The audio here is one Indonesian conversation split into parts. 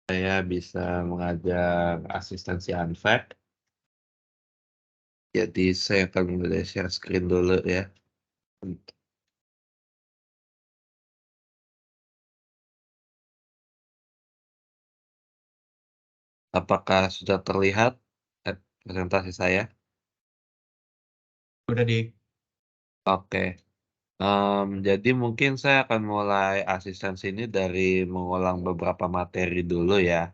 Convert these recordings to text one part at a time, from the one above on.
Saya bisa mengajar asistensi Unfact. Jadi saya akan mulai share screen dulu ya. Apakah sudah terlihat presentasi saya? Udah Dik. Oke. Jadi mungkin saya akan mulai asistensi ini dari mengulang beberapa materi dulu ya.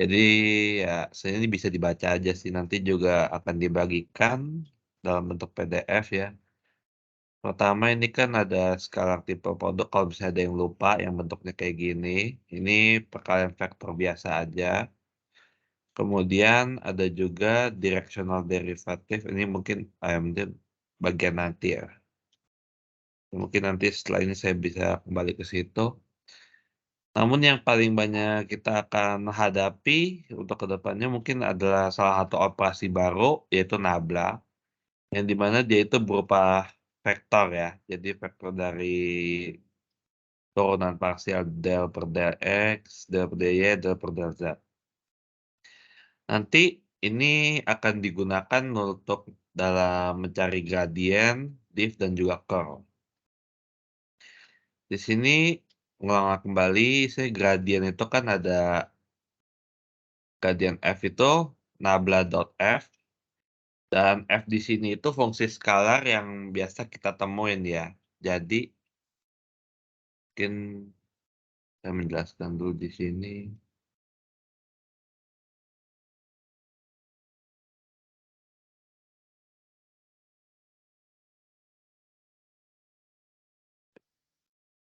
Jadi ya saya ini bisa dibaca aja sih, nanti juga akan dibagikan dalam bentuk PDF ya. Pertama ini kan ada skala tipe produk, kalau misalnya ada yang lupa yang bentuknya kayak gini, ini perkalian vektor biasa aja. Kemudian ada juga directional derivative, ini mungkin mungkin bagian nanti ya. Mungkin nanti setelah ini saya bisa kembali ke situ. Namun yang paling banyak kita akan hadapi untuk kedepannya mungkin adalah salah satu operasi baru, yaitu nabla, yang dimana dia itu berupa vektor ya. Jadi vektor dari turunan parsial del per del X, del per del Y, del per del Z. Nanti ini akan digunakan untuk dalam mencari gradien, diff, dan juga curl. Di sini ngulang kembali, saya gradien itu kan ada gradien F itu nabla.f, dan F di sini itu fungsi skalar yang biasa kita temuin ya. Jadi mungkin saya menjelaskan dulu di sini.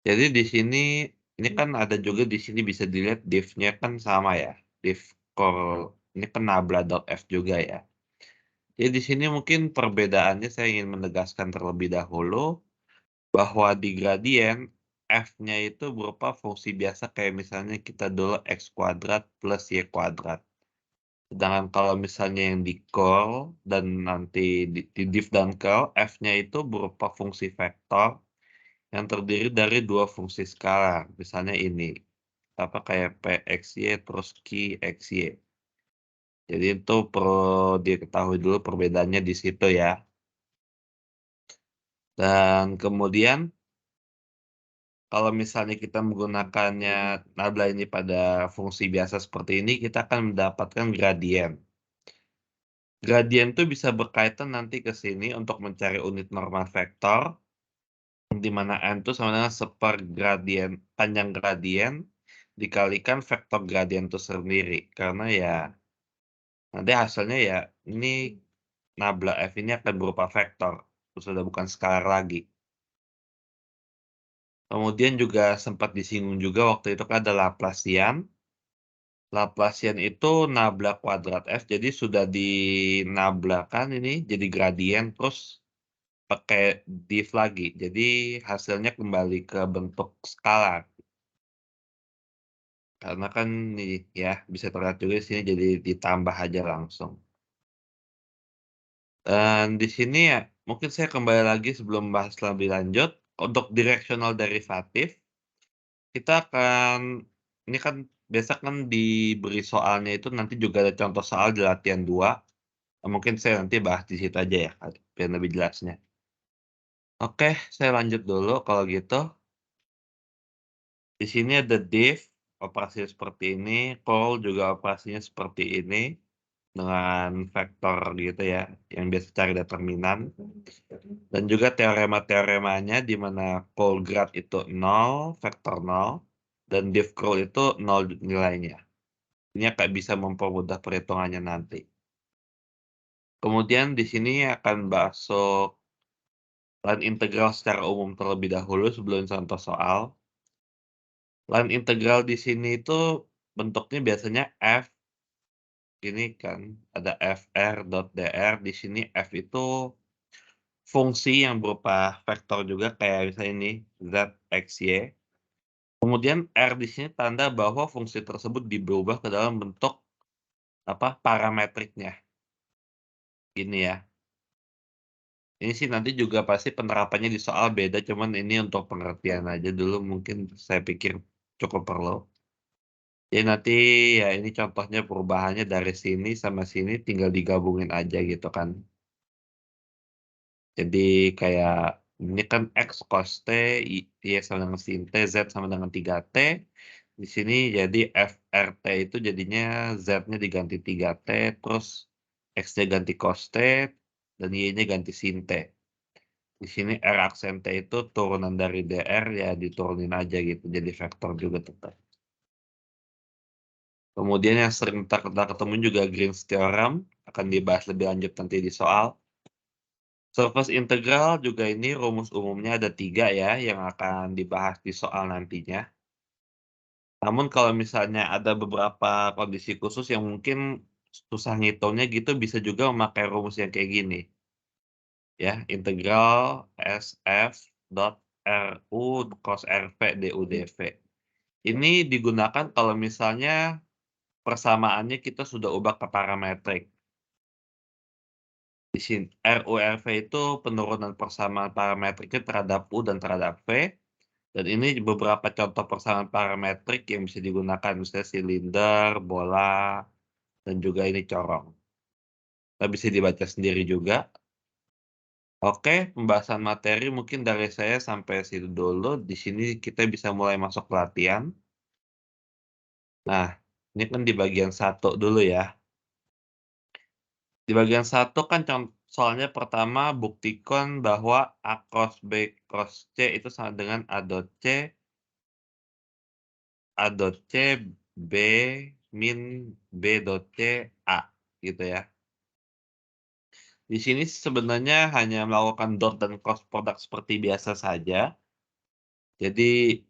Jadi di sini, ini kan ada juga di sini bisa dilihat diff-nya kan sama ya, diff curl ini kan nabla.f juga ya. Jadi di sini mungkin perbedaannya saya ingin menegaskan terlebih dahulu, bahwa di gradien, f-nya itu berupa fungsi biasa kayak misalnya kita dulu x kuadrat plus y kuadrat. Sedangkan kalau misalnya yang di curl dan nanti di diff dan curl, f-nya itu berupa fungsi vektor yang terdiri dari dua fungsi skalar. Misalnya ini, apa kayak pxy terus qxy. Jadi itu perlu diketahui dulu perbedaannya di situ ya. Dan kemudian kalau misalnya kita menggunakannya nabla ini pada fungsi biasa seperti ini, kita akan mendapatkan gradien. Gradien itu bisa berkaitan nanti ke sini untuk mencari unit normal vektor, di mana n itu sama dengan sepergradien panjang gradien dikalikan vektor gradien itu sendiri. Karena ya nanti hasilnya ya ini nabla f ini akan berupa vektor, sudah bukan skalar lagi. Kemudian juga sempat disinggung juga waktu itu kan ada Laplacian. Laplacian itu nabla kuadrat f, jadi sudah dinablakan ini jadi gradien, terus pakai diff lagi. Jadi hasilnya kembali ke bentuk skalar. Karena kan nih ya, bisa terlihat juga di sini jadi ditambah aja langsung. Dan di sini ya, mungkin saya kembali lagi sebelum bahas lebih lanjut, untuk directional derivative, kita akan ini kan biasa kan diberi soalnya itu nanti juga ada contoh soal di latihan 2. Mungkin saya nanti bahas di situ aja ya, biar lebih jelasnya. Oke, saya lanjut dulu kalau gitu. Di sini ada diff, operasi seperti ini, call juga operasinya seperti ini, dengan vektor gitu ya, yang biasa cari determinan. Dan juga teorema-teoremanya di mana call grad itu 0, vektor 0, dan diff curl itu 0 nilainya. Ini akan bisa mempermudah perhitungannya nanti. Kemudian di sini akan masuk line integral secara umum terlebih dahulu sebelum contoh soal. Line integral di sini itu bentuknya biasanya f, ini kan ada fr.dr, di sini f itu fungsi yang berupa vektor juga kayak misalnya ini z, x, y. Kemudian r di sini tanda bahwa fungsi tersebut diubah ke dalam bentuk apa parametriknya. Gini ya. Ini sih nanti juga pasti penerapannya di soal beda, cuman ini untuk pengertian aja dulu mungkin saya pikir cukup perlu. Ya nanti ya ini contohnya perubahannya dari sini sama sini tinggal digabungin aja gitu kan. Jadi kayak ini kan X cos T, Y sama dengan sin T, Z sama dengan 3T. Di sini jadi FRT itu jadinya Z-nya diganti 3T, terus X-nya ganti cos T, dan Y-nya ganti sin T. Di sini R aksen T itu turunan dari DR ya diturunin aja gitu, jadi vektor juga tetap. Kemudian yang sering kita ketemu juga Green's Theorem, akan dibahas lebih lanjut nanti di soal. Surface integral juga ini rumus umumnya ada 3 ya, yang akan dibahas di soal nantinya. Namun kalau misalnya ada beberapa kondisi khusus yang mungkin susah ngitungnya gitu, bisa juga memakai rumus yang kayak gini, ya, integral SF dot RU cos RV DU DV. Ini digunakan kalau misalnya persamaannya kita sudah ubah ke parametrik. Di sini RU/RV itu penurunan persamaan parametriknya terhadap U dan terhadap V, dan ini beberapa contoh persamaan parametrik yang bisa digunakan, misalnya silinder, bola, dan juga ini corong. Nah, bisa dibaca sendiri juga. Oke, pembahasan materi mungkin dari saya sampai situ dulu. Di sini kita bisa mulai masuk latihan. Nah, ini kan di bagian satu dulu ya. Di bagian satu kan soalnya pertama buktikan bahwa A cos B cos C itu sama dengan A dot C B min B dot C A, gitu ya. Di sini sebenarnya hanya melakukan dot dan cross product seperti biasa saja. Jadi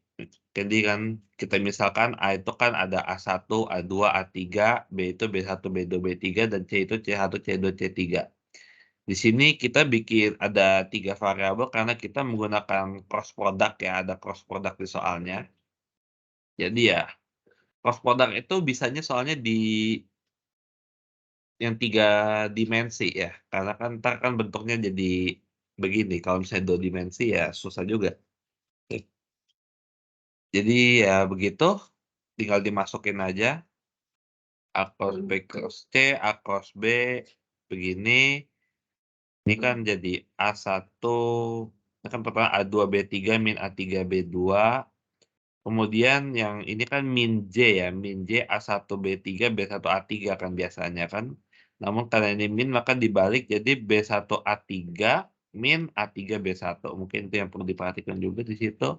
kan kita misalkan A itu kan ada A1, A2, A3, B itu B1, B2, B3, dan C itu C1, C2, C3. Di sini kita bikin ada 3 variabel karena kita menggunakan cross product ya, ada cross product di soalnya. Jadi ya, cross product itu bisanya soalnya di yang 3 dimensi ya, karena kan entar kan bentuknya jadi begini, kalau misalnya 2 dimensi ya susah juga. Jadi ya begitu, tinggal dimasukin aja A cos B cos C, A cos B begini, ini kan jadi A1, ini kan pertama A2 B3 min A3 B2, kemudian yang ini kan min J ya, min J A1 B3 B1 A3 kan biasanya kan. Namun karena ini min maka dibalik jadi B1 A3 min A3 B1, mungkin itu yang perlu diperhatikan juga di situ.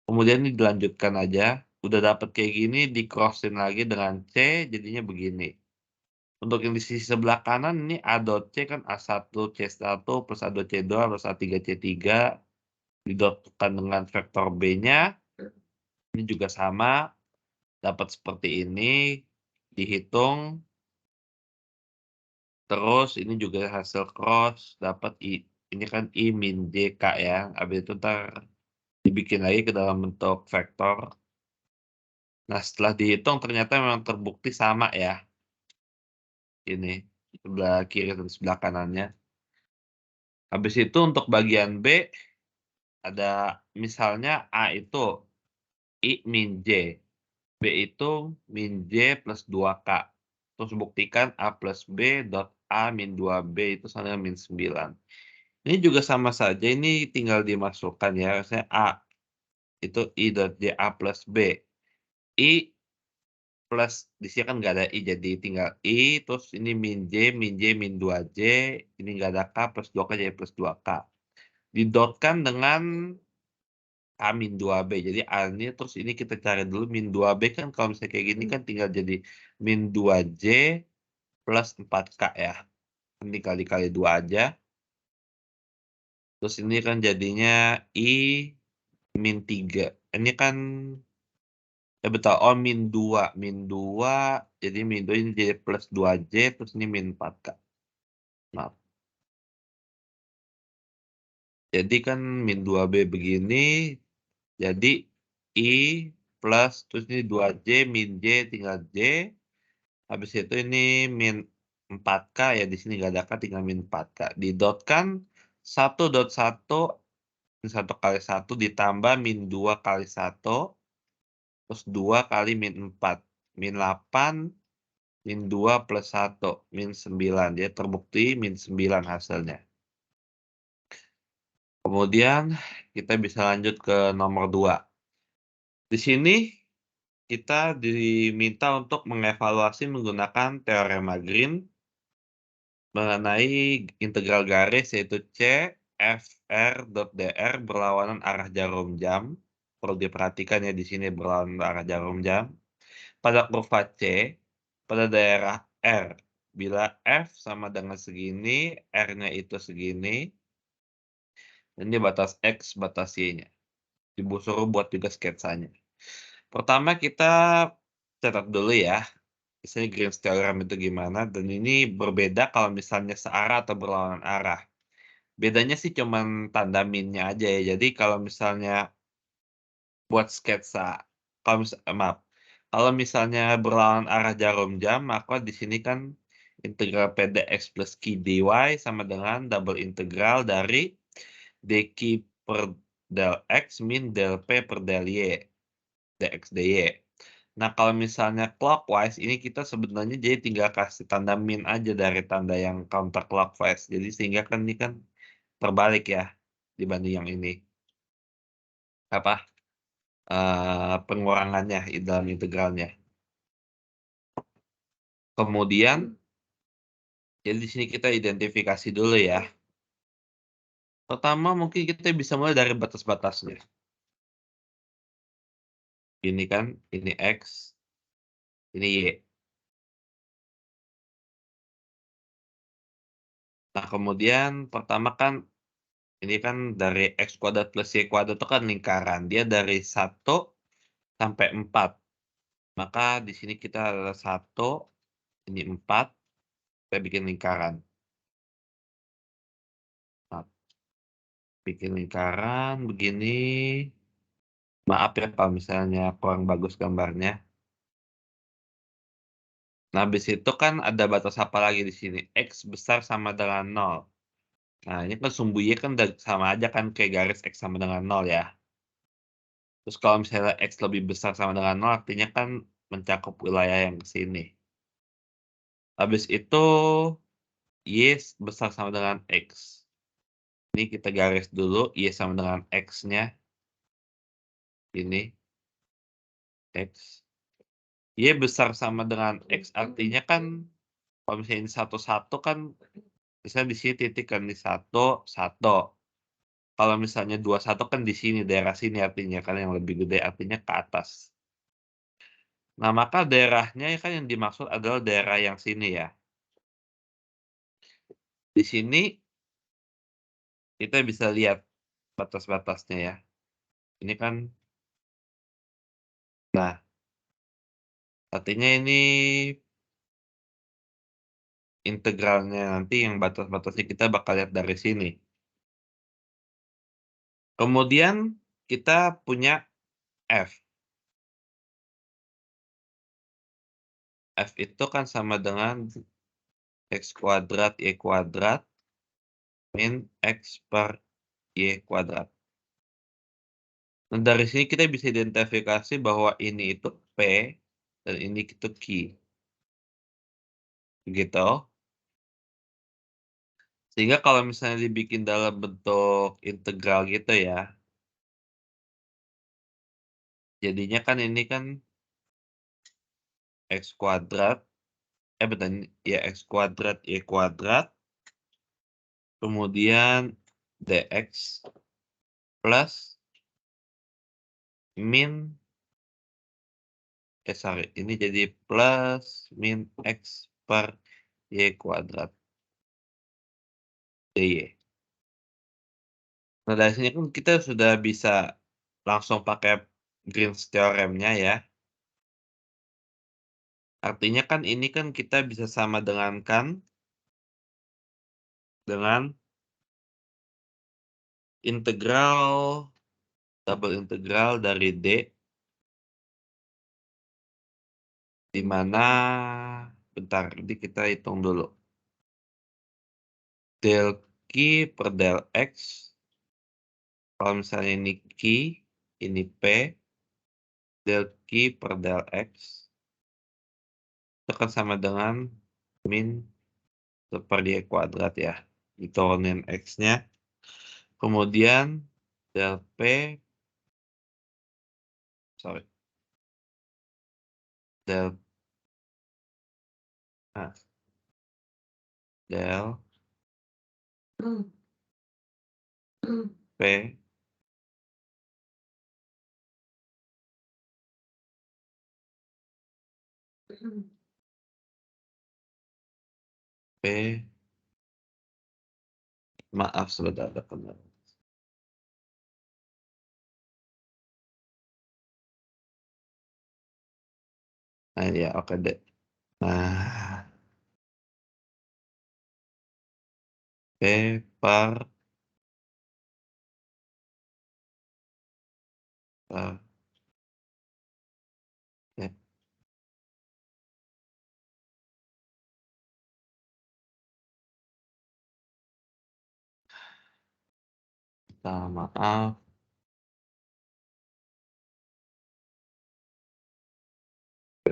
Kemudian ini dilanjutkan aja, udah dapet kayak gini di-crossin lagi dengan C jadinya begini. Untuk yang di sisi sebelah kanan ini A dot C kan A1 C1 plus A dot C2 plus A3 C3 didotkan dengan vektor B-nya, ini juga sama, dapat seperti ini, dihitung, terus ini juga hasil cross, dapat ini kan I min JK ya, habis itu entar dibikin lagi ke dalam bentuk vektor. Nah, setelah dihitung ternyata memang terbukti sama ya, ini, sebelah kiri dan sebelah kanannya. Habis itu untuk bagian B, ada misalnya A itu I min J, B itu min J plus 2K. Terus buktikan A plus B dot A min 2B itu sama dengan min 9. Ini juga sama saja, ini tinggal dimasukkan ya, misalnya A itu I dot J A plus B. I plus di sini kan nggak ada I, jadi tinggal I, terus ini min J min 2J, ini nggak ada K, plus 2K jadi plus 2K. Didotkan dengan A min 2B. Jadi A ini terus ini kita cari dulu min 2B kan kalau misalnya kayak gini kan tinggal jadi min 2J plus 4K ya. Ini kali-kali 2 aja. Terus ini kan jadinya I min 3. Ini kan betul, oh min 2 jadi min 2 ini jadi plus 2J terus ini min 4K. Maaf. Jadi kan min 2B begini, jadi I plus terus ini 2J min J tinggal J. Habis itu ini min 4K ya, di sini nggak ada K, tinggal min 4K. Didotkan 1 dot 1, ini 1 kali 1 ditambah min 2 kali 1, terus 2 kali min 4. min 8, min 2 plus 1, min 9. Dia terbukti min 9 hasilnya. Kemudian kita bisa lanjut ke nomor 2. Di sini kita diminta untuk mengevaluasi menggunakan teorema Green mengenai integral garis yaitu C F R dot dr berlawanan arah jarum jam. Perlu diperhatikan ya di sini berlawanan arah jarum jam. Pada kurva C, pada daerah R. Bila F sama dengan segini, R-nya itu segini, ini batas X, batas Y-nya. Ibu suruh buat juga sketsanya. Pertama kita catat dulu ya, misalnya Green's theorem itu gimana, dan ini berbeda kalau misalnya searah atau berlawanan arah. Bedanya sih cuman tanda minnya aja ya. Jadi kalau misalnya buat sketsa, maaf, kalau misalnya berlawanan arah jarum jam, maka di sini kan integral P dx plus Q dy sama dengan double integral dari dq per del x min del P per del y, dx dy. Nah, kalau misalnya clockwise, ini kita sebenarnya jadi tinggal kasih tanda min aja dari tanda yang counter clockwise. Jadi sehingga kan ini kan terbalik ya dibanding yang ini. Apa, pengurangannya dalam integralnya. Kemudian, jadi di sini kita identifikasi dulu ya. Pertama mungkin kita bisa mulai dari batas-batasnya. Ini kan, ini X, ini Y. Nah, kemudian pertama kan, ini kan dari X kuadrat plus Y kuadrat itu kan lingkaran. Dia dari 1 sampai 4. Maka di sini kita ada 1, ini 4, kita bikin lingkaran. Nah, bikin lingkaran begini. Maaf ya kalau misalnya kurang bagus gambarnya. Nah, habis itu kan ada batas apa lagi di sini? X besar sama dengan 0. Nah, ini kan sumbu Y kan sama aja kan kayak garis X sama dengan 0 ya. Terus kalau misalnya X lebih besar sama dengan 0, artinya kan mencakup wilayah yang ke sini. Habis itu Y besar sama dengan X. Ini kita garis dulu Y sama dengan X-nya. Ini X. Y besar sama dengan X artinya kan kalau misalnya ini 1, 1 kan misalnya di sini titik kan di 1, 1. Kalau misalnya 2, 1 kan di sini, daerah sini artinya kan yang lebih gede artinya ke atas. Nah, maka daerahnya ya kan yang dimaksud adalah daerah yang sini ya. Di sini kita bisa lihat batas-batasnya ya. Ini kan, nah, artinya ini integralnya nanti yang batas-batasnya kita bakal lihat dari sini. Kemudian kita punya F. F itu kan sama dengan X kuadrat Y kuadrat min X per Y kuadrat. Nah, dari sini kita bisa identifikasi bahwa ini itu P dan ini itu Q. Begitu. Sehingga kalau misalnya dibikin dalam bentuk integral gitu ya, jadinya kan ini kan X kuadrat, bentar, ya X kuadrat Y kuadrat, kemudian dx plus min, sorry, ini jadi plus min X per Y kuadrat dy. Nah, dari sini kan kita sudah bisa langsung pakai Green's theorem-nya ya. Artinya kan ini kan kita bisa sama dengankan dengan integral, double integral dari D, di mana, bentar, ini kita hitung dulu. Del Q per del X, kalau misalnya ini Q, ini P, del Q per del X, itu kan sama dengan min seper Y kuadrat ya. Diturunin X-nya, kemudian del P sorry, del ah, del P P maaf sebentar ada kendala. Nah, ya oke deh. Nah, P per ya, minta maaf, P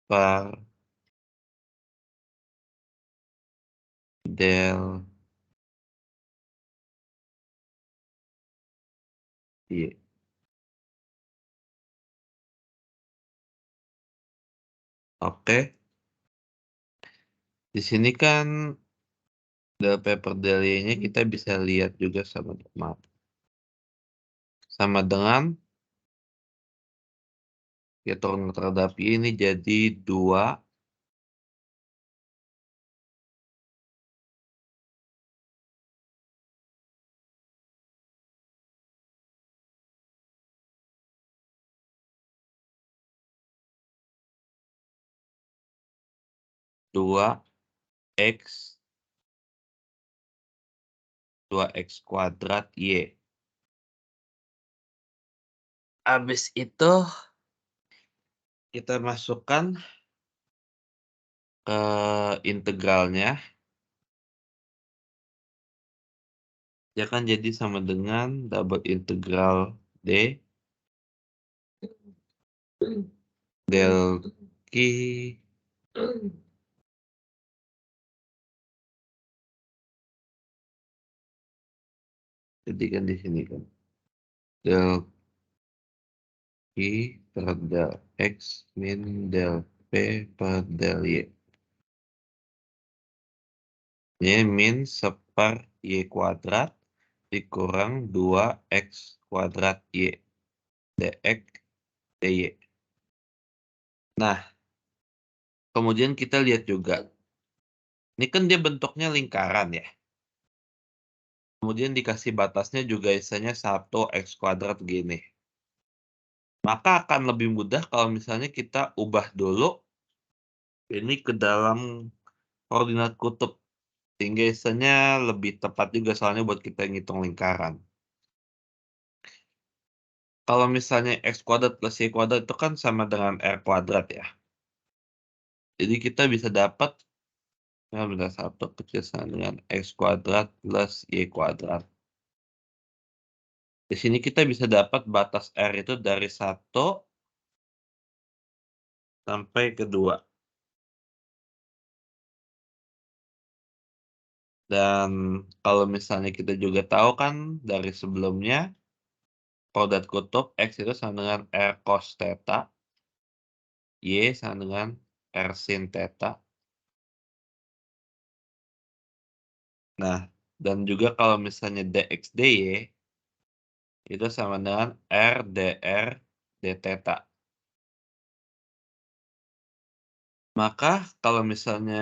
per del Y. Oke, di sini kan del P per del Y-nya kita bisa lihat juga maaf, sama dengan ya turun terhadap Y ini jadi 2 X 2X kuadrat Y. Habis itu kita masukkan ke integralnya, ya kan jadi sama dengan double integral D del Q jadi kan di sini kan del Q per del X min del P per del Y. Ini min seper Y kuadrat dikurang 2X kuadrat Y dx dy. Nah, kemudian kita lihat juga, ini kan dia bentuknya lingkaran ya. Kemudian dikasih batasnya juga isanya 1X kuadrat gini. Maka akan lebih mudah kalau misalnya kita ubah dulu ini ke dalam koordinat kutub. Sehingga isanya lebih tepat juga soalnya buat kita ngitung lingkaran. Kalau misalnya X kuadrat plus Y kuadrat itu kan sama dengan R kuadrat ya. Jadi kita bisa dapat ya benar 1 kecil sama dengan X kuadrat plus Y kuadrat. Di sini kita bisa dapat batas R itu dari 1 sampai ke 2. Dan kalau misalnya kita juga tahu kan dari sebelumnya, koordinat kutub X itu sama dengan R cos theta, Y sama dengan R sin theta. Nah, dan juga kalau misalnya dx dy itu sama dengan R dr d theta. Maka kalau misalnya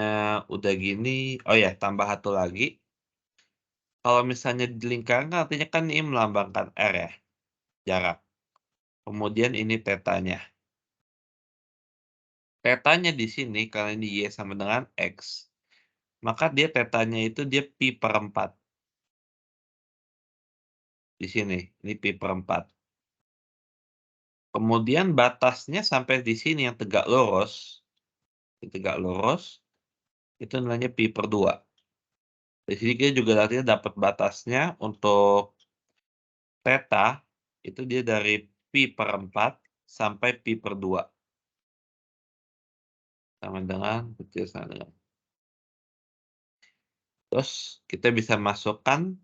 udah gini, oh ya tambah satu lagi, kalau misalnya di lingkaran artinya kan ini melambangkan R ya, jarak. Kemudian ini tetanya. Tetanya di sini karena ini Y sama dengan X, maka dia tetanya itu dia pi per 4. Di sini, ini pi per 4. Kemudian batasnya sampai di sini yang tegak lurus, itu nilainya pi per 2. Di sini kita juga artinya dapat batasnya untuk Theta itu dia dari pi per 4 sampai pi per 2 sama dengan kecil sama dengan. Terus kita bisa masukkan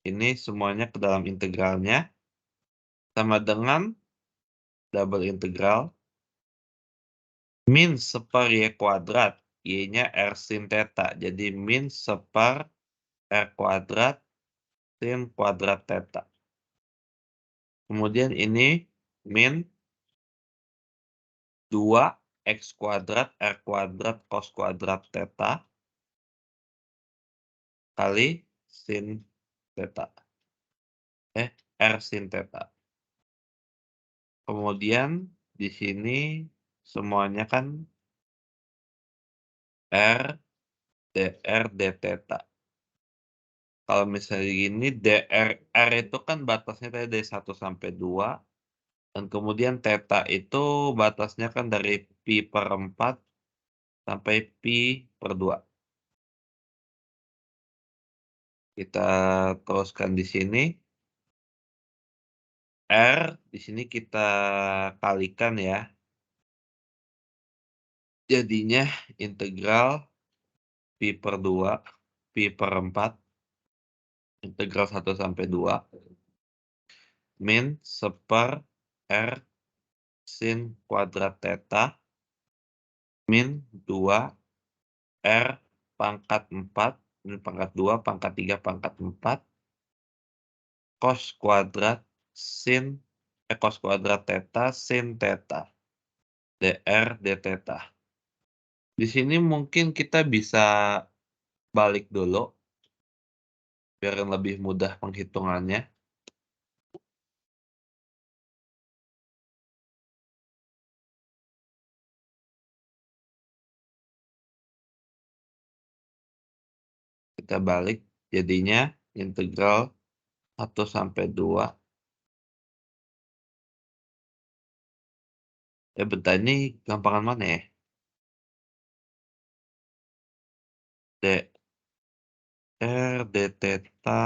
ini semuanya ke dalam integralnya sama dengan double integral min seper y kuadrat, y-nya r sin theta. Jadi min seper r kuadrat sin kuadrat theta. Kemudian ini min 2 x kuadrat r kuadrat cos kuadrat theta kali sin theta. R sin theta. Kemudian di sini semuanya kan R dr d theta. Kalau misalnya gini dr R itu kan batasnya tadi dari 1 sampai 2 dan kemudian theta itu batasnya kan dari pi per 4 sampai pi per 2. Kita teruskan di sini. R di sini kita kalikan ya. Jadinya integral pi per 2, pi per 4, integral 1 sampai 2, min seper R sin kuadrat theta, min 2 R pangkat 4, min pangkat 2, pangkat 3, pangkat 4, cos kuadrat cos kuadrat theta sin theta, dr d theta. Di sini mungkin kita bisa balik dulu, biar lebih mudah penghitungannya. Kita balik, jadinya integral 1 sampai 2. Bentar, ini gampangan mana ya? dr d theta.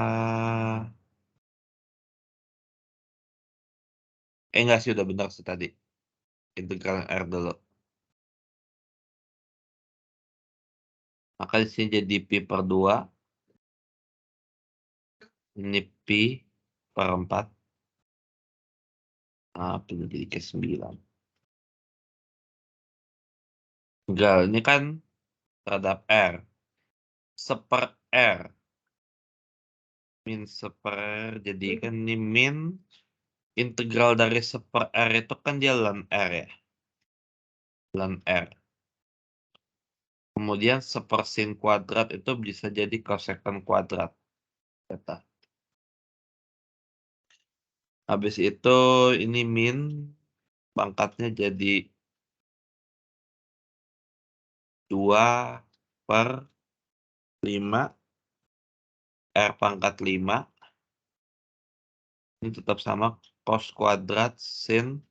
Enggak sih, udah benar sih tadi. Integral R dulu. Maka di sini jadi pi per 2. Ini pi per 4. Ini jadi ke 9. Enggak, ini kan terhadap R. Seper R. Min seper R, jadi kan ini min integral dari seper R itu kan dia ln R ya. Ln R. Kemudian sepersin kuadrat itu bisa jadi kosekuen kuadrat. Theta. Habis itu ini min pangkatnya jadi 2 per 5 R pangkat 5. Ini tetap sama cos kuadrat sin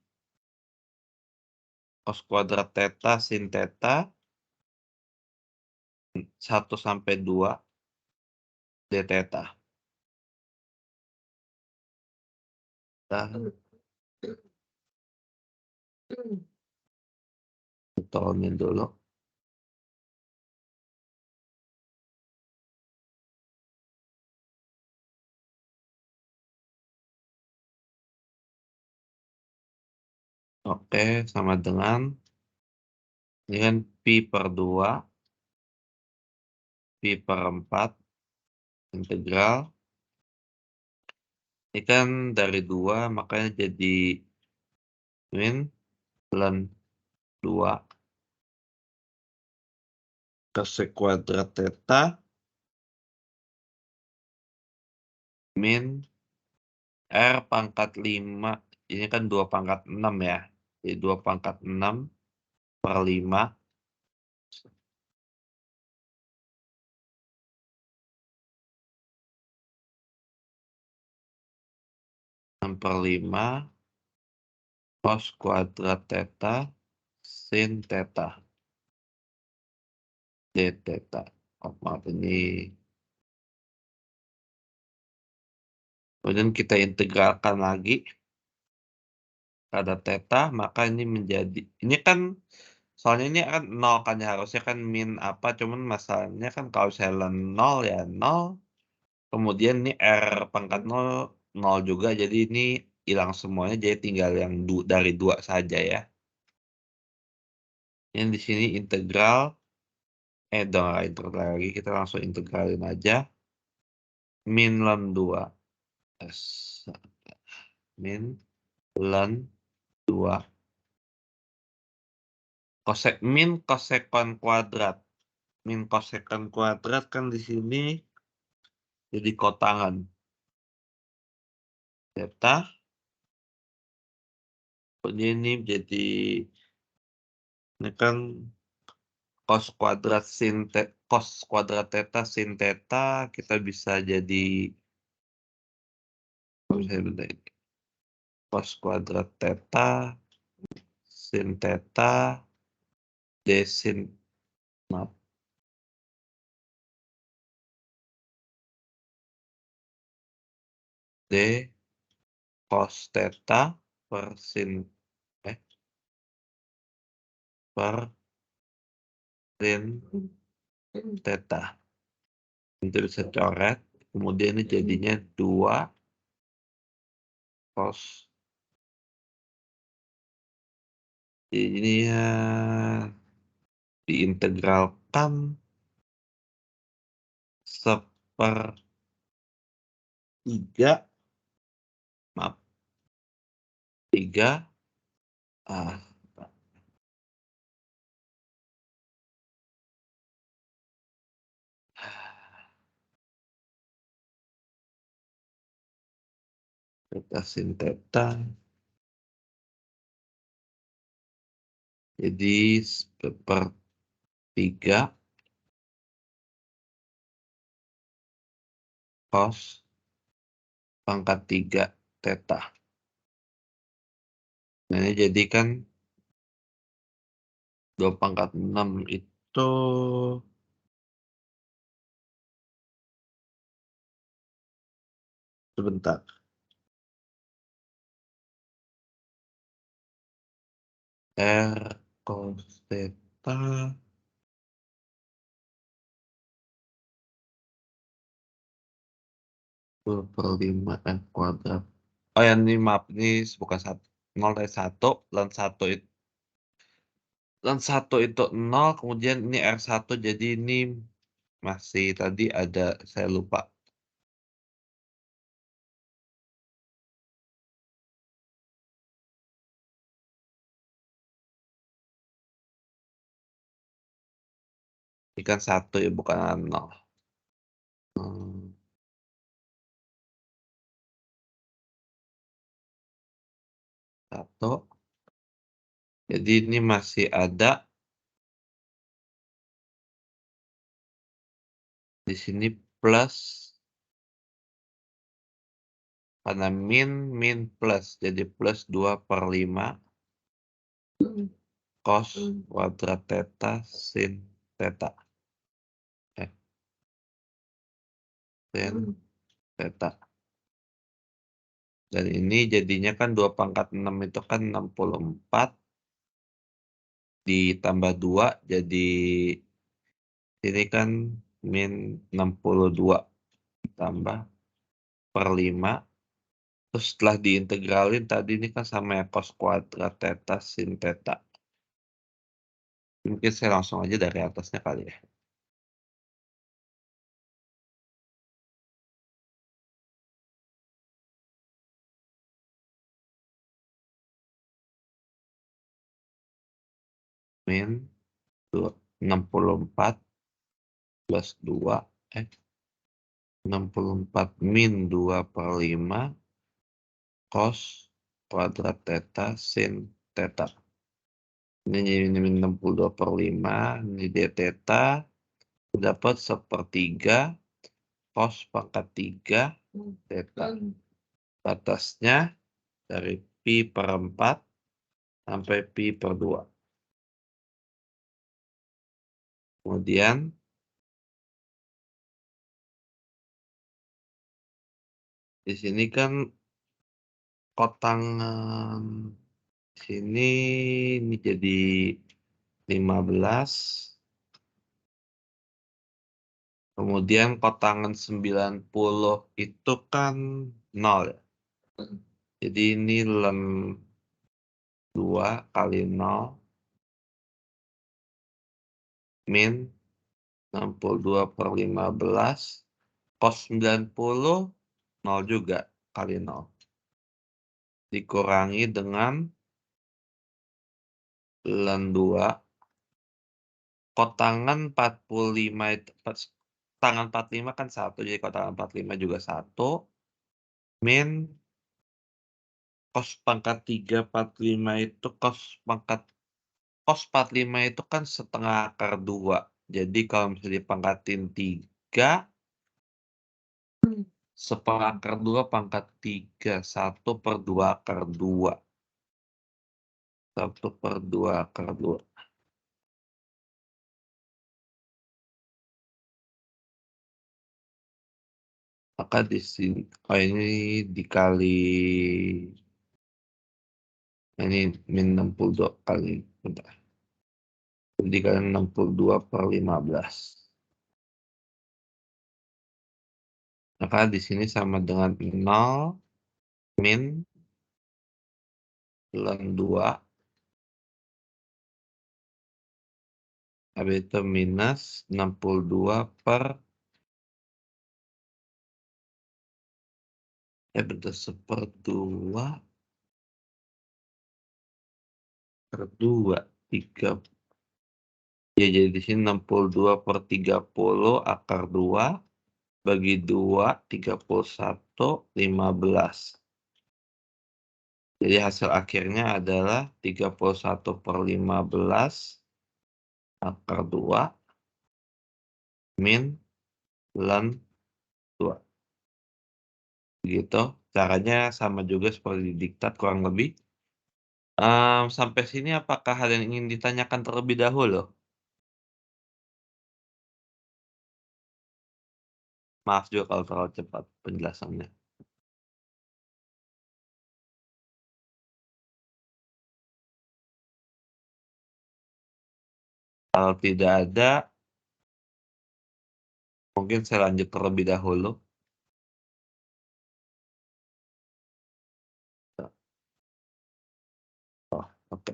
cos kuadrat theta sin theta 1 sampai 2 d theta. Kita turunin dulu. Oke, sama dengan ini kan pi per 2, pi per 4, integral. Ini kan dari 2, makanya jadi min ln 2 cosec kuadrat theta min R pangkat 5. Ini kan 2 pangkat 6 ya. Jadi 2 pangkat 6 per 5. 6 per 5 cos kuadrat theta sin theta d theta. Oh, maaf, ini kemudian kita integralkan lagi pada theta, maka ini menjadi ini kan soalnya ini kan 0 kan ya, harusnya kan min apa, cuman masalahnya kan kalau misalnya 0 ya 0, kemudian ini R pangkat 0, 0 juga, jadi ini hilang semuanya, jadi tinggal yang dari 2 saja ya. Yang di sini integral, dong integral lagi, kita langsung integralin aja. Min ln 2, S, min ln 2, min kosekon kuadrat. Min kosekon kuadrat kan di sini jadi kotangan. Theta, kemudian ini jadi, ini kan cos kuadrat cos kuadrat theta sin theta, kita bisa jadi, cos kuadrat theta sin theta d sin, maaf, d cos theta per sin per sin theta. Itu bisa coret, kemudian ini jadinya 2 cos, ini ya diintegralkan sepertiga, maaf, 3, ah, theta sin theta, jadi sepertiga cos pangkat 3 theta. Nah, ini jadi kan 2 pangkat 6 itu sebentar. R cos theta 2/5 R kuadrat. Oh ya, ini maaf, ini bukan 0 dari 1, dan 1 itu, dan 1 itu 0, kemudian ini R1, jadi ini masih tadi ada, saya lupa. Ini kan 1 ya, bukan 0. Hmm, 1. Jadi ini masih ada di sini plus, karena min plus, jadi plus 2/5 cos kuadrat theta sin theta. Sin theta. Dan ini jadinya kan 2 pangkat 6 itu kan 64, ditambah 2, jadi ini kan min 62 tambah per 5. Terus setelah diintegralin tadi ini kan sama ya cos kuadrat theta sin theta. Mungkin saya langsung aja dari atasnya kali ya. Min 64 plus 2, 64 min 2/5 cos kuadrat theta sin theta. Ini jadi min 62/5, ini d theta, dapat sepertiga cos pangkat 3 theta. Batasnya dari pi per 4 sampai pi per 2. Kemudian, Di sini kan kotangan sini ini jadi 15, kemudian kotangan 90 itu kan 0 ya. Jadi ini ln 2 kali 0 min 62/15 cos 90 0 juga kali 0 dikurangi dengan ln 2 kotangan 45 itu kotangan 45 kan 1, jadi kotangan 45 juga 1 min cos pangkat 3 45 itu cos 45 itu kan setengah akar 2. Jadi kalau misalnya dipangkatin 3, seperakar 2 pangkat 3, 1/2 akar 2. 1/2 akar 2. Maka di sini, ini dikali, ini min 62 kali, bentar. Dikali 62/15. Maka di sini sama dengan 0 min ln 2, habis itu minus 62 per, bentar, 1/2 per 2, 3. Ya, jadi di sini 62/30 akar 2 bagi 2, 31, 15. Jadi hasil akhirnya adalah 31/15 akar 2 min ln 2. Begitu. Caranya sama juga seperti di diktat kurang lebih. Sampai sini apakah ada yang ingin ditanyakan terlebih dahulu? Maaf juga kalau terlalu cepat penjelasannya. Kalau tidak ada, mungkin saya lanjut terlebih dahulu. Oh, oke.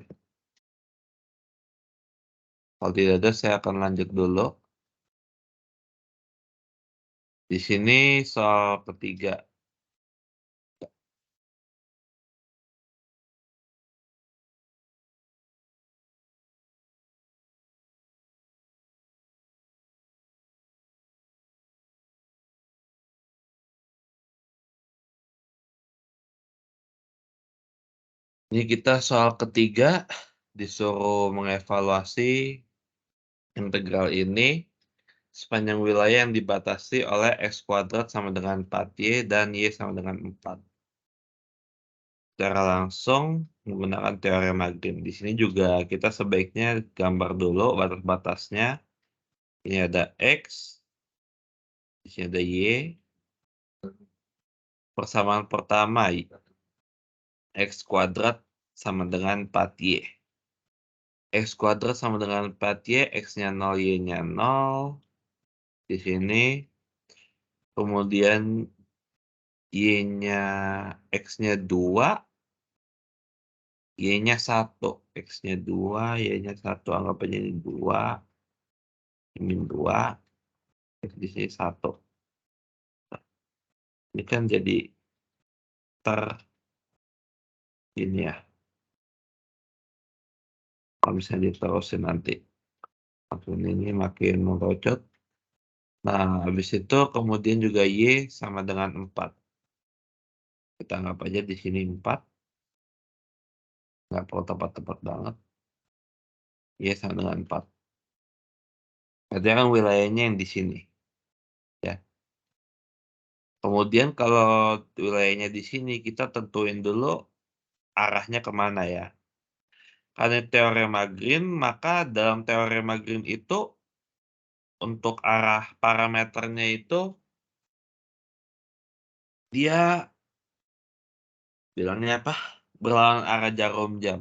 Kalau tidak ada, saya akan lanjut dulu. Di sini soal ketiga. Ini kita soal ketiga, disuruh mengevaluasi integral ini sepanjang wilayah yang dibatasi oleh x² sama dengan 4y dan y sama dengan 4. Secara langsung menggunakan teorema Green. Di sini juga kita sebaiknya gambar dulu batas-batasnya. Ini ada x, di sini ada y. Persamaan pertama, x² sama dengan 4y. X² sama dengan 4y, x-nya 0, y-nya 0. Di sini. Kemudian y-nya, x-nya 2, y-nya 1. X-nya 2, y-nya 1. Anggap aja ini 2, ini 2, x di sini 1. Ini kan jadi ini ya. Kalau misalnya diterusin nanti. Makin ini makin merocot. Nah, habis itu kemudian juga y sama dengan 4. Kita anggap aja di sini 4. Nggak perlu tepat-tepat banget. Y sama dengan 4. Berarti kan wilayahnya yang di sini. Ya. Kemudian kalau wilayahnya di sini, kita tentuin dulu arahnya kemana ya. Karena teorema Green, maka dalam teorema Green itu, untuk arah parameternya itu, Dia bilangnya apa, berlawanan arah jarum jam.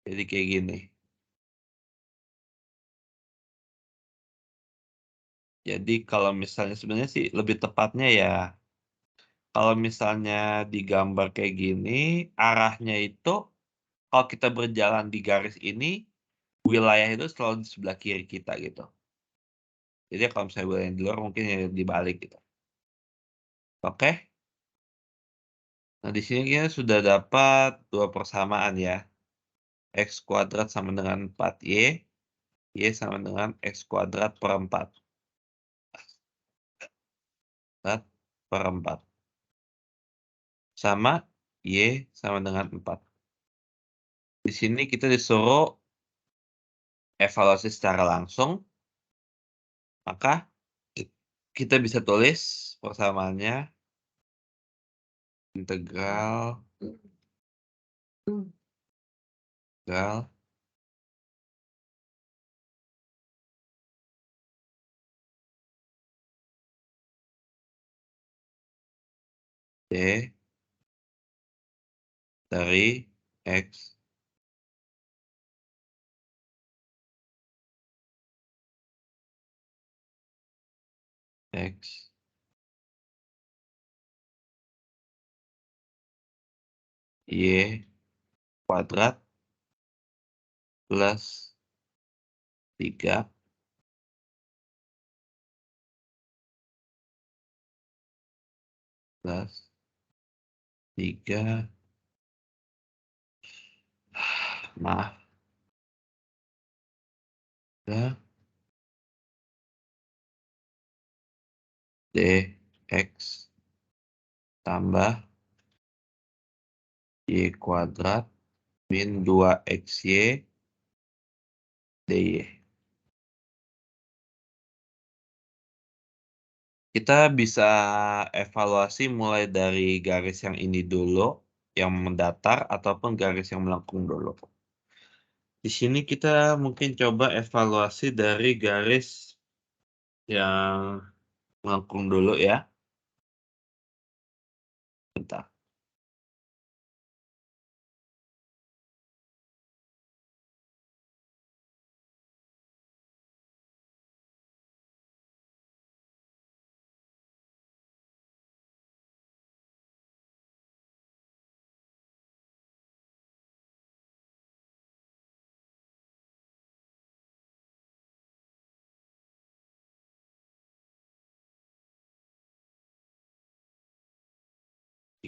Jadi kayak gini. Jadi kalau misalnya sebenarnya sih lebih tepatnya ya, kalau misalnya digambar kayak gini, arahnya itu kalau kita berjalan di garis ini, wilayah itu selalu di sebelah kiri kita gitu. Jadi kalau misalnya wilayah di luar mungkin ya dibalik gitu. Oke? Nah di sini kita sudah dapat 2 persamaan ya, X kuadrat sama dengan 4Y, Y sama dengan X kuadrat per 4. Kuadrat per 4. Sama Y sama dengan 4. Di sini kita disuruh evaluasi secara langsung, maka kita bisa tulis persamaannya integral integral D dari X X Y kuadrat plus 3 plus 3 maaf, ya, dx tambah y kuadrat min 2xy dy. Kita bisa evaluasi mulai dari garis yang ini dulu, yang mendatar ataupun garis yang melengkung dulu. Di sini kita mungkin coba evaluasi dari garis yang melengkung dulu ya. Bentar.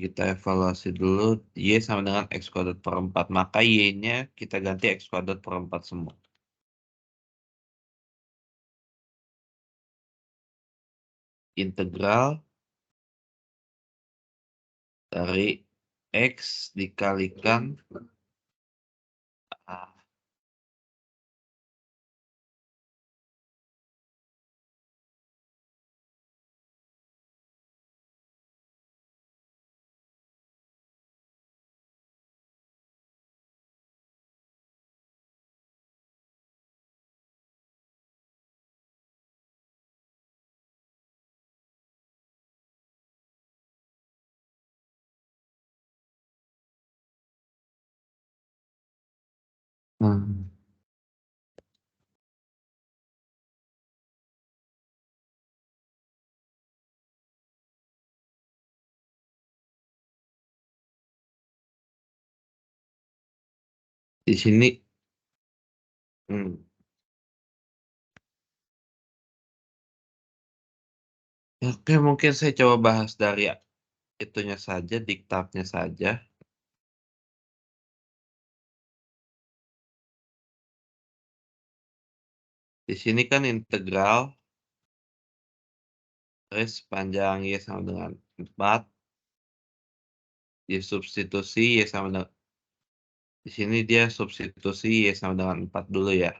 Kita evaluasi dulu, Y sama dengan X kuadrat per 4. Maka Y-nya kita ganti X kuadrat per 4 semua. Integral dari X dikalikan ah, hmm, di sini hmm, oke mungkin saya coba bahas dari itunya saja, diktatnya saja. Di sini kan integral garis panjang Y sama dengan 4, disubstitusi Y sama dengan, di sini dia substitusi Y sama dengan 4 dulu ya.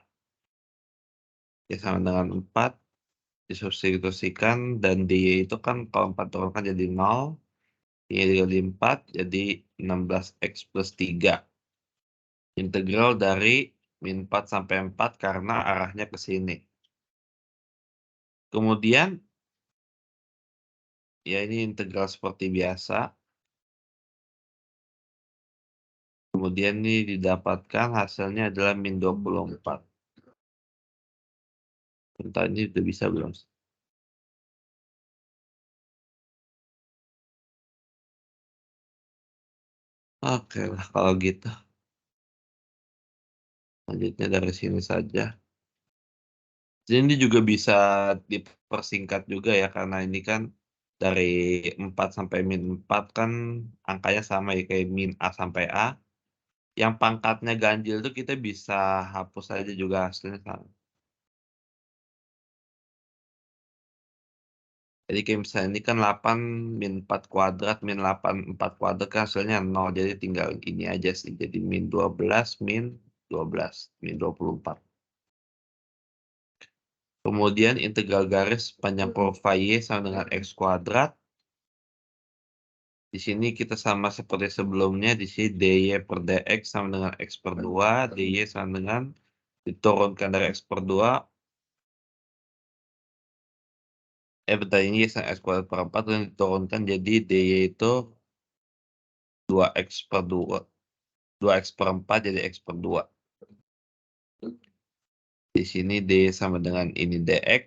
Y sama dengan 4, disubstitusikan, dan Y itu kan kalau 4 turunkan jadi 0, Y dikali 4 jadi 16X plus 3. Integral dari min 4 sampai 4 karena arahnya ke sini. Kemudian Ya ini integral seperti biasa. Kemudian ini didapatkan hasilnya adalah min 24. Bentar, ini udah bisa belum? Oke lah kalau gitu. Lanjutnya dari sini saja. Jadi ini juga bisa dipersingkat juga ya, karena ini kan dari 4 sampai min 4 kan angkanya sama ya, kayak min A sampai A. Yang pangkatnya ganjil itu kita bisa hapus aja juga hasilnya sama. Jadi kayak misalnya ini kan 8 min 4 kuadrat, min 8 4 kuadrat kan hasilnya 0. Jadi tinggal ini aja sih. Jadi min 12 min 12, min 24. Kemudian integral garis panjang kurva Y sama dengan X kuadrat. Di sini kita sama seperti sebelumnya, di sini dy per dx sama dengan x per 2, dy sama dengan diturunkan dari x per 2, bentar, ini y sama x kuadrat per 4, dan diturunkan jadi dy itu 2x per 2, 2x per 4 jadi x per 2. Di sini dy sama dengan ini dx,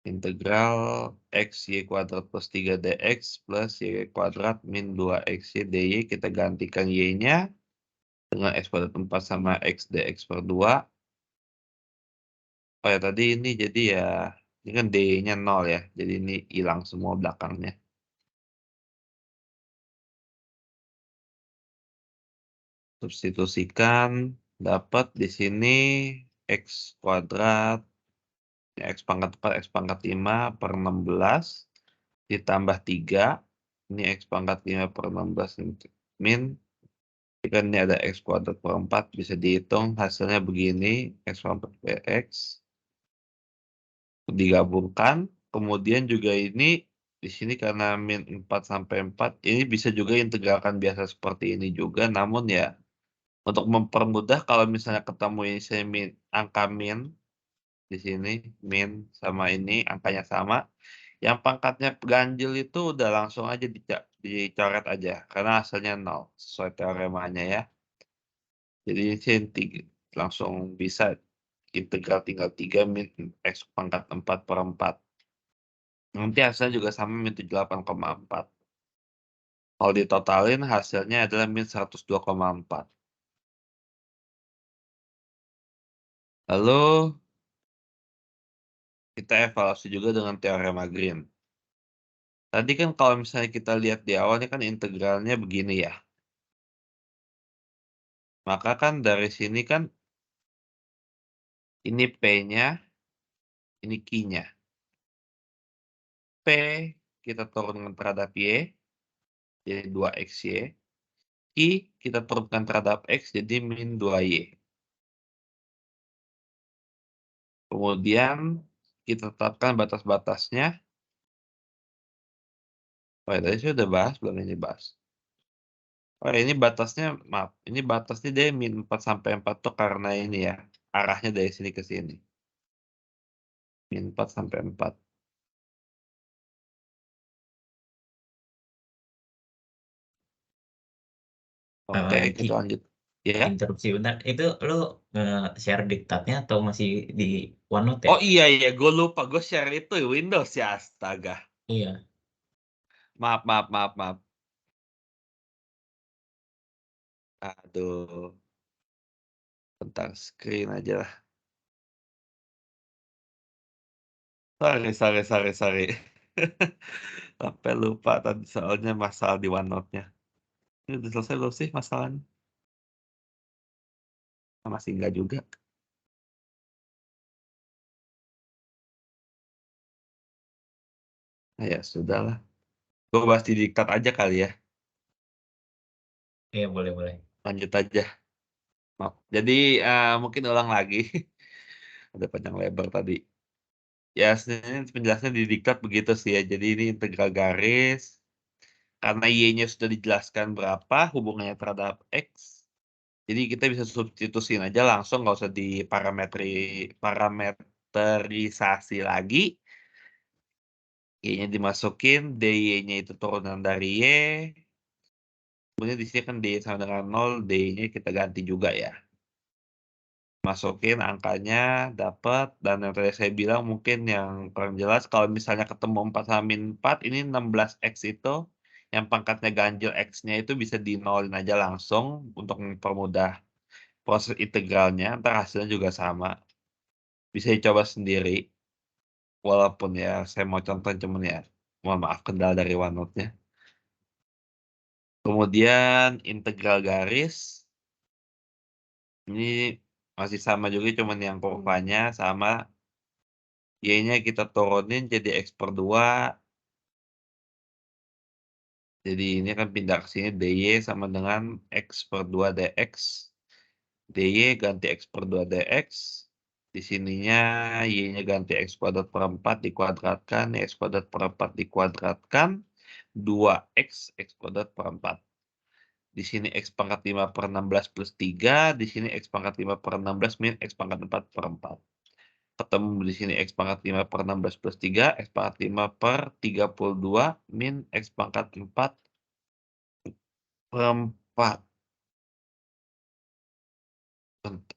integral x y kuadrat plus 3 dx plus y kuadrat min 2x y dy, kita gantikan y-nya dengan x kuadrat 4 sama x dx per 2. Oh ya tadi ini jadi ya, ini kan D-nya 0 ya, jadi ini hilang semua belakangnya. Substitusikan, dapat di sini X kuadrat, X pangkat 4, X pangkat 5 per 16, ditambah 3, ini X pangkat 5 per 16 min, kan ini ada X kuadrat per 4, bisa dihitung hasilnya begini, X pangkat X, digabungkan, kemudian juga ini di sini karena min 4 sampai 4, ini bisa juga integralkan biasa seperti ini juga, namun ya untuk mempermudah kalau misalnya ketemu ini saya angka min di sini, min sama ini angkanya sama, yang pangkatnya ganjil itu udah langsung aja dicoret aja karena hasilnya 0 sesuai teoremanya ya. Jadi ini langsung bisa integral tinggal 3 min x pangkat 4 per 4. Nanti hasilnya juga sama min 78,4. Kalau ditotalin hasilnya adalah min 102,4. Lalu kita evaluasi juga dengan teorema Green. Tadi kan kalau misalnya kita lihat di awalnya kan integralnya begini ya. Maka kan dari sini kan ini P-nya, ini Q-nya. P kita turunkan terhadap Y, jadi 2XY. Q kita turunkan terhadap X, jadi min 2Y. Kemudian kita tetapkan batas-batasnya. Oh ya, tadi saya udah bahas, belum ini bahas. Oh ini batasnya, maaf, ini batasnya dia min 4 sampai 4 tuh karena ini ya, arahnya dari sini ke sini. Min 4 sampai 4. Oke, Ki, kita lanjut. Ya. interupsi bentar. Itu lo share diktatnya atau masih di OneNote ya? Oh iya iya, gue lupa, gue share itu Windows ya, astaga. Iya. Maaf, maaf, maaf, maaf. Aduh, bentar screen aja lah. Sorry, sorry, sorry, sorry. Sampai lupa tadi soalnya masalah di OneNote-nya. Ini udah selesai belum sih masalahnya? Masih enggak juga. Nah, ya sudahlah. Gue bahas di diktat aja kali ya. Iya, boleh, boleh. Lanjut aja. Maaf. Jadi mungkin ulang lagi. Ada panjang lebar tadi. Ya, sebenarnya penjelasannya di diktat begitu sih ya. Jadi ini integral garis. Karena Y-nya sudah dijelaskan berapa hubungannya terhadap X. Jadi kita bisa substitusiin aja langsung, nggak usah parameterisasi lagi. Y-nya dimasukin, DY-nya itu turunan dari Y, kemudian di sini kan DY sama dengan 0, DY-nya kita ganti juga ya. Masukin angkanya, dapat, dan yang tadi saya bilang mungkin yang kurang jelas kalau misalnya ketemu 4 sama min 4, ini 16x itu yang pangkatnya ganjil x-nya itu bisa dinolin aja langsung untuk mempermudah proses integralnya, entar hasilnya juga sama. Bisa dicoba sendiri, walaupun ya saya mau contoh cuman ya mohon maaf kendala dari OneNote-nya. Kemudian integral garis, ini masih sama juga cuman yang kurvanya sama, Y-nya kita turunin jadi X/2. Jadi ini kan pindah ke sini dy sama dengan X/2 dx. Dy ganti X/2 dx. Di sininya Y-nya ganti X² per 4 dikuadratkan, X² per 4 dikuadratkan, 2x X²/4. Di sini X⁻5/16 plus 3, di sini X⁻5/16 min X⁻4/4. Ketemu di sini X⁻5/16 plus 3, X⁻5/32 min X⁻4/4. Bentar.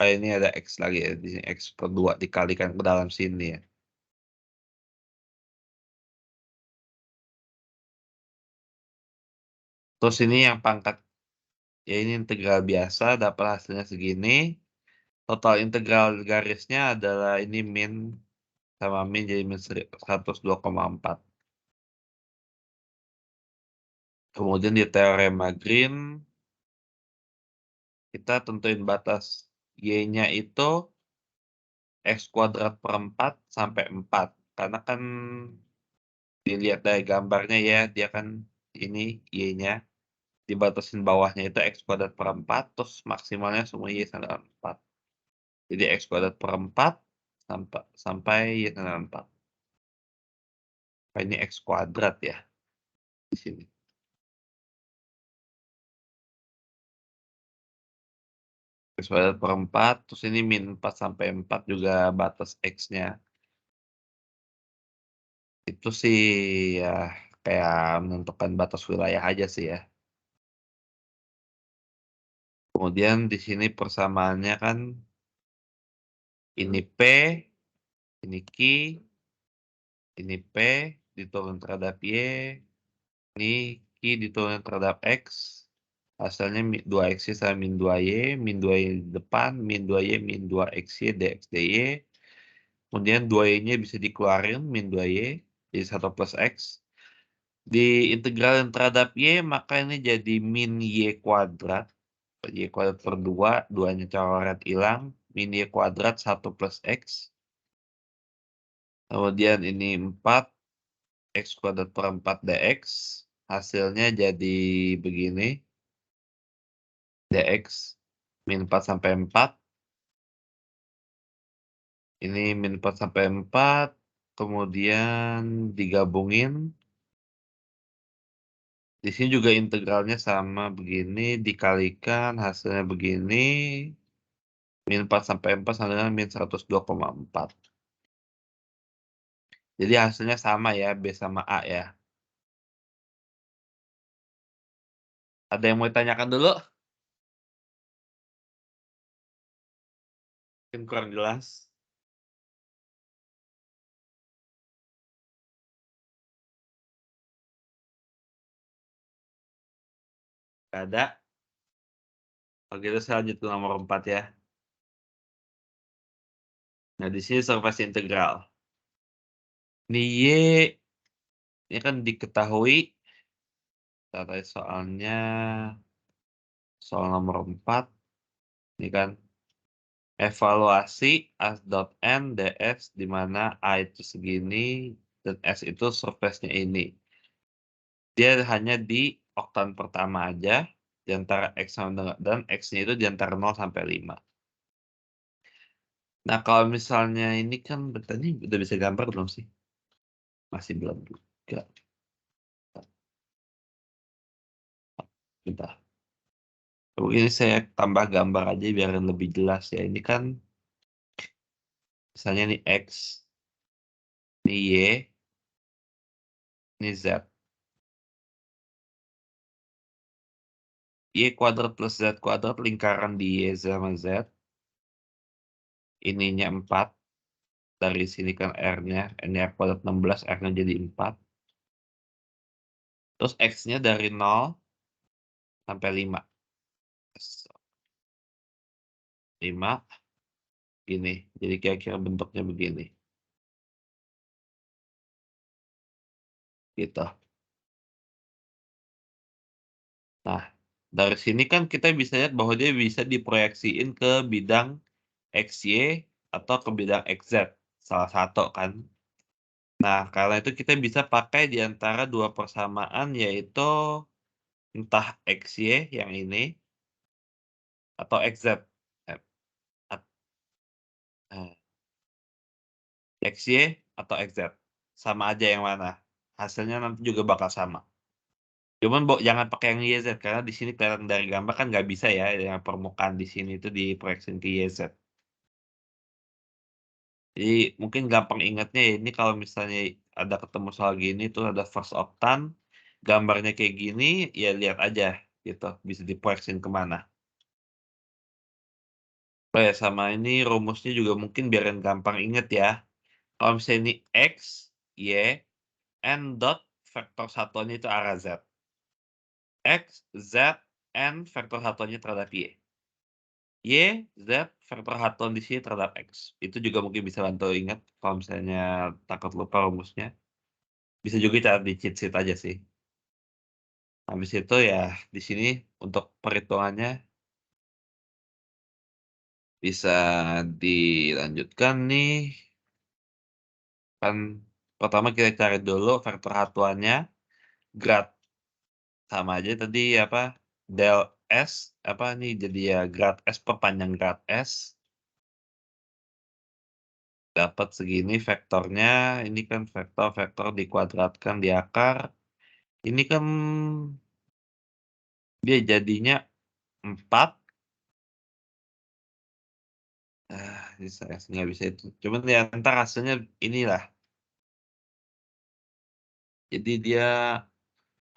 Ini ada X lagi ya, di sini X/2 dikalikan ke dalam sini ya. Terus ini yang pangkat, ya ini integral biasa, dapat hasilnya segini. Total integral garisnya adalah ini min sama min jadi min 102,4. Kemudian di teorema Green, kita tentuin batas Y-nya itu X² per 4 sampai 4. Karena kan dilihat dari gambarnya ya, dia kan ini Y-nya dibatasin bawahnya itu X²per 4, terus maksimalnya semua Y sama dengan 4. Jadi X²per 4 sampai Y sama dengan 4. Ini X kuadrat ya di sini. X²per 4, terus ini min 4 sampai 4 juga batas X-nya. Itu sih ya kayak menentukan batas wilayah aja sih ya. Kemudian di sini persamaannya kan ini P, ini Q, ini P diturunkan terhadap Y, ini Q diturunkan terhadap X. Hasilnya 2x sama min 2y, min 2y di depan, min 2y, min 2xy, dx, dy. Kemudian 2y-nya bisa dikeluarin, min 2y, jadi 1 plus x. Diintegralin terhadap y, maka ini jadi min y kuadrat. Y kuadrat per 2, 2-nya coret hilang, min y kuadrat 1 plus x. Kemudian ini 4, X²per 4 dx. Hasilnya jadi begini. Dx min 4 sampai 4. Ini min 4 sampai 4. Kemudian digabungin. Di sini juga integralnya sama begini. Dikalikan hasilnya begini. Min 4 sampai 4 sama dengan min 102,4. Jadi hasilnya sama ya, B sama A ya. Ada yang mau ditanyakan dulu? Mungkin kurang jelas. Nggak ada. Oke, itu saya lanjut ke nomor 4 ya. Nah, di sini surface integral. Ini Y, ini kan diketahui. Kita lihat soalnya, soal nomor 4. Ini kan evaluasi as.n ds di mana A itu segini dan S itu surface-nya ini. Dia hanya di oktan pertama aja di antara X sama dengan, dan X-nya itu di antara 0 sampai 5. Nah, kalau misalnya ini kan berarti udah bisa gambar belum sih? Masih belum juga. Bentar. Ini saya tambah gambar aja biar lebih jelas ya. Ini kan misalnya ini X. ini Y, ini Z. Y kuadrat plus Z kuadrat lingkaran di Y sama Z. Ininya 4. Dari sini kan R-nya, ini R kuadrat 16, R-nya jadi 4. Terus X-nya dari 0 sampai 5. 5, gini. Jadi kira-kira bentuknya begini. Gitu. Nah, dari sini kan kita bisa lihat bahwa dia bisa diproyeksiin ke bidang XY atau ke bidang XZ, salah satu kan. Nah, karena itu kita bisa pakai di antara dua persamaan, yaitu entah XY yang ini atau XZ. Eh, at eee, XY atau XZ. Sama aja yang mana, hasilnya nanti juga bakal sama. Cuman jangan pakai yang YZ, karena di sini kelihatan dari gambar kan nggak bisa ya, yang permukaan di sini itu diproyeksiin ke YZ. Jadi mungkin gampang ingatnya ya ini kalau misalnya ada ketemu soal gini tuh ada first octant, gambarnya kayak gini, ya lihat aja gitu, bisa diproyeksiin ke mana. Oh ya sama ini rumusnya juga mungkin biar yang gampang inget ya. Kalau misalnya ini X, Y, N dot vektor satuannya itu arah Z. X, Z, N vektor satuannya terhadap Y. Y, Z, vektor satuan di sini terhadap X. Itu juga mungkin bisa bantu ingat kalau misalnya takut lupa rumusnya. Bisa juga catat di cheat sheet aja sih. Habis itu ya di sini untuk perhitungannya bisa dilanjutkan nih. Kan pertama kita cari dulu vektor satuannya, grad. Sama aja tadi apa, del S, apa nih jadi ya grad S per panjang grad S, dapat segini vektornya, ini kan vektor dikuadratkan di akar, ini kan dia jadinya 4, bisa nggak bisa itu, cuman ya entar hasilnya inilah, jadi dia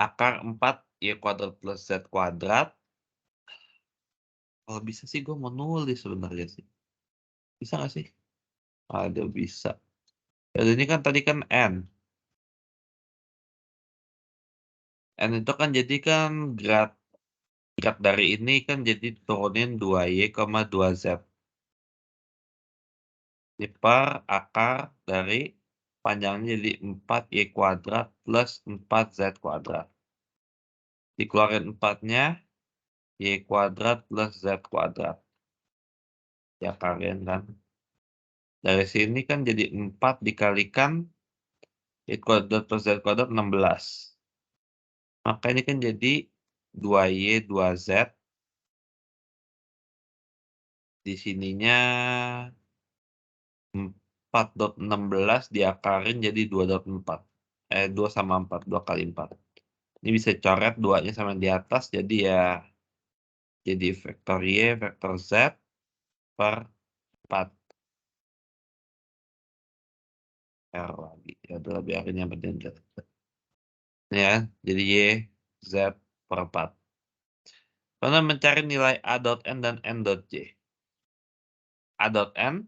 akar 4 Y kuadrat plus Z kuadrat, kalau bisa sih gue mau nulis sebenarnya sih, bisa nggak sih? Ada bisa. Dan ini kan tadi kan N. N itu kan jadi kan grad grad dari ini kan jadi turunin 2Y, 2Z. Ini per akar dari panjangnya jadi 4Y kuadrat plus 4Z kuadrat. Dikeluarin 4-nya, Y kuadrat plus Z kuadrat. Diakalin kan. Dari sini kan jadi 4 dikalikan Y kuadrat plus Z kuadrat 16. Maka ini kan jadi 2Y, 2Z. Di sininya 4,16 diakalin jadi 2,4. 2 sama 4, 2 kali 4. Ini bisa coret 2-nya sama yang di atas, jadi ya jadi vektor Y, vektor Z per 4. R lagi, ya udah biarin yang penting ya, jadi Y, Z per 4. Karena mencari nilai A dot N dan N dot J. A dot N,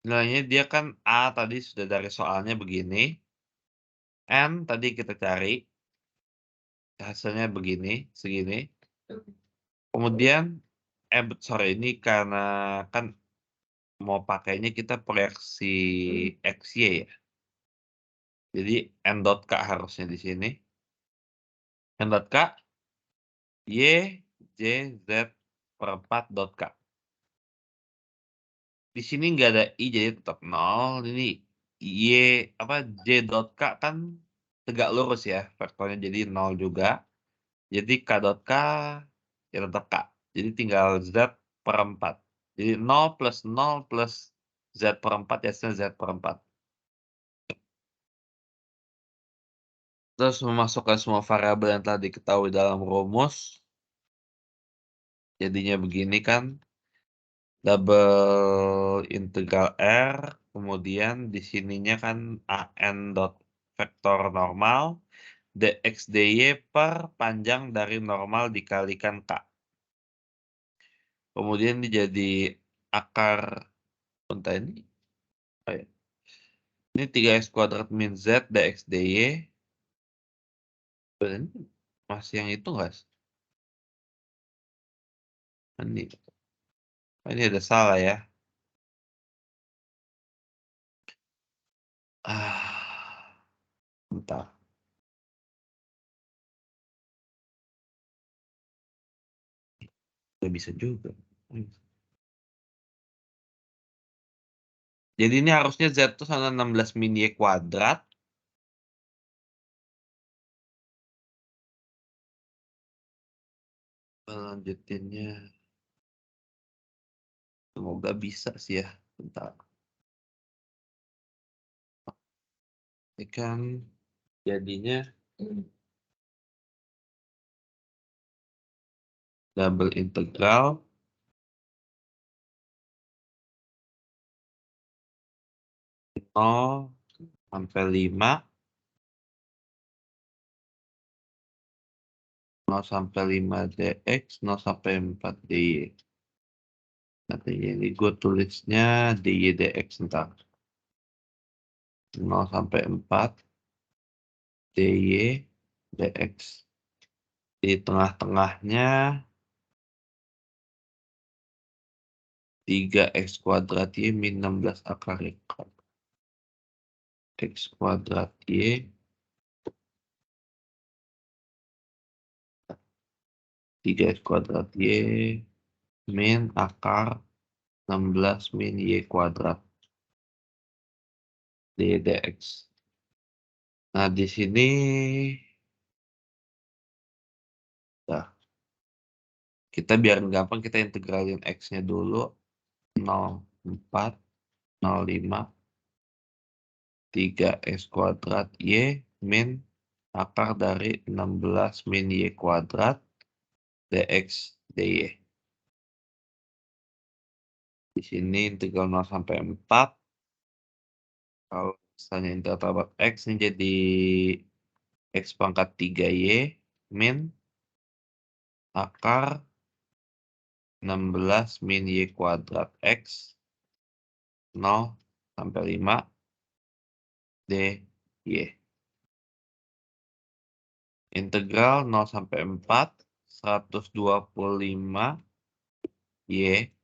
nilainya dia kan A tadi sudah dari soalnya begini, N tadi kita cari, hasilnya begini, segini. Kemudian, sorry ini karena kan mau pakainya kita proyeksi XY ya. Jadi N dot K harusnya di sini. N dot K, Y, J, Z per 4 dot K. Di sini nggak ada I jadi tetap 0. Ini Y, apa, J dot K kan tegak lurus ya vektornya jadi 0 juga. Jadi K dot K ya tetap K. Jadi tinggal Z per 4. Jadi 0 plus 0 plus Z per 4 ya hasilnya Z per 4. Terus memasukkan semua variabel yang telah diketahui dalam rumus. Jadinya begini kan, double integral R kemudian di sininya kan AN dot vektor normal, DX DY per panjang dari normal dikalikan K. Kemudian ini jadi akar, bentar ini, oh ya, ini 3x kuadrat min Z DX DY, ini masih yang itu nggak? Ini ada salah ya. Bentar. Nggak bisa juga. Jadi ini harusnya Z itu sama 16 min Y kuadrat. Lanjutinnya. Semoga bisa sih ya. Bentar. Ini kan jadinya double integral nol sampai 5, 0 sampai 5 dx, 0 sampai 4 dy. Nanti ini gue tulisnya dy dx ntar. 0 sampai 4 dy dx. Di tengah-tengahnya 3x kuadrat y min 16 akar akar. X kuadrat y 3x kuadrat y min akar 16 min y kuadrat dx. Nah, di sini nah, kita biar gampang kita integralin x-nya dulu 0,4 0,5 3x kuadrat y min akar dari 16 min y kuadrat dx dy. Di sini integral 0 sampai 4. Kalau misalnya integral buat x ini jadi x pangkat 3y min akar 16 min y kuadrat x 0 sampai 5 dy. Integral 0 sampai 4 125 y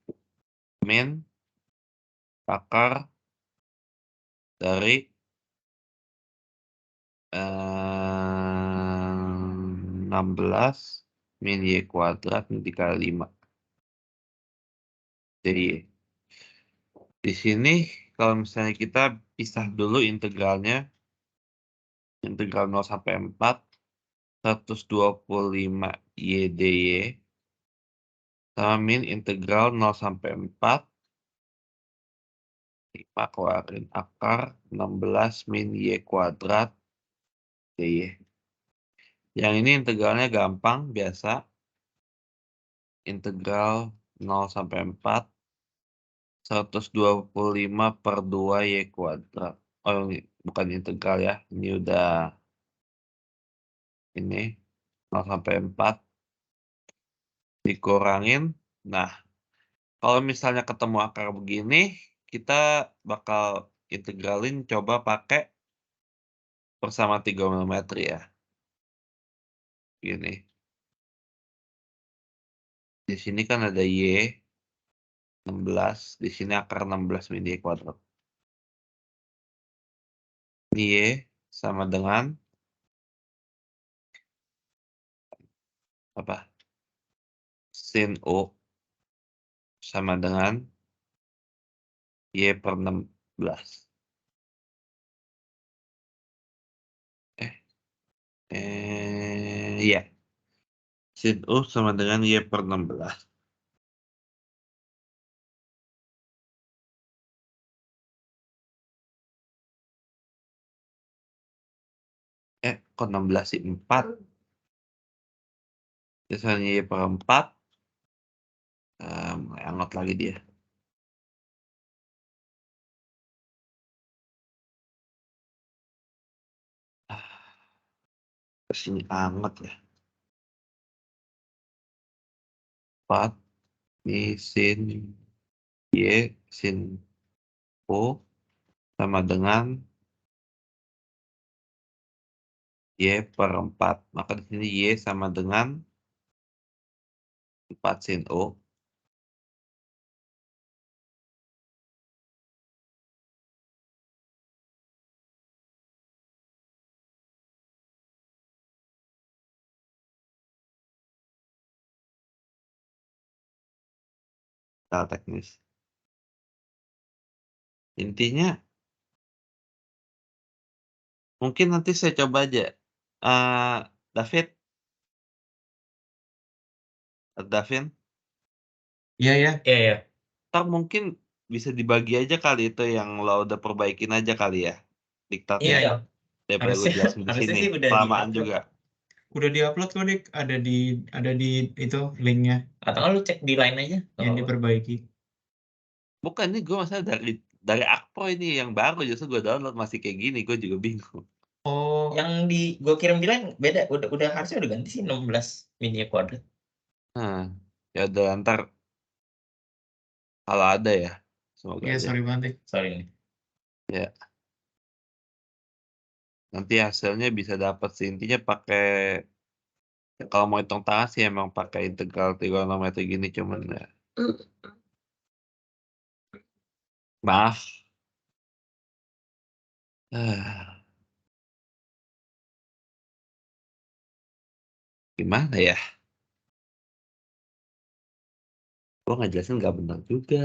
min akar dari 16 min y kuadrat dikali 5 dy. Di sini kalau misalnya kita pisah dulu integralnya, integral 0 sampai 4 125 y dy sama min integral 0 sampai 4 5 keluarin akar 16 min y kuadrat dy. Yang ini integralnya gampang, biasa. Integral 0 sampai 4 125 per 2 y kuadrat. Oh, ini bukan integral ya. Ini udah ini 0 sampai 4 dikurangin. Nah, kalau misalnya ketemu akar begini, kita bakal integralin coba pakai bersama trigonometri ya. Gini. Di sini kan ada y 16, di sini akar 16 min y kuadrat. Ini y sama dengan apa? Sin U sama dengan y per 16. Iya. Sin U sama dengan y per 16. Kok 16 sih? 4. Misalnya y per 4. Angot lagi dia. Sini anget ya. 4 ini sin Y sin O sama dengan Y per 4. Maka di sini Y sama dengan 4 sin O. Secara teknis. Intinya mungkin nanti saya coba aja. David, Davin, Iya, iya. Iya, iya. entar mungkin bisa dibagi aja kali itu yang lo udah perbaikin aja kali ya, diktatnya. Iya, Daripada gue harusnya jelasin di harusnya sini, sih udah kelamaan di-upload. juga. Udah diupload kok, Dik. Ada di itu linknya Atau nggak lu cek di line aja, nggak yang apa-apa. diperbaiki. Bukan, ini gue masalah dari Akpro ini yang baru, justru gue download masih kayak gini, gue juga bingung. Oh, Yang gua kirim di line beda, udah harusnya udah ganti sih 16 mini kuadrat. Ya udah ntar kalau ada ya, semoga iya, aja. sorry banget, Dik. Sorry nih. Ya, nanti hasilnya bisa dapat sih. Intinya pakai, kalau mau hitung tangan sih emang pakai integral trigonometri gini, cuman ya. Maaf. Gimana ya? Gue ngejelasin nggak benar juga.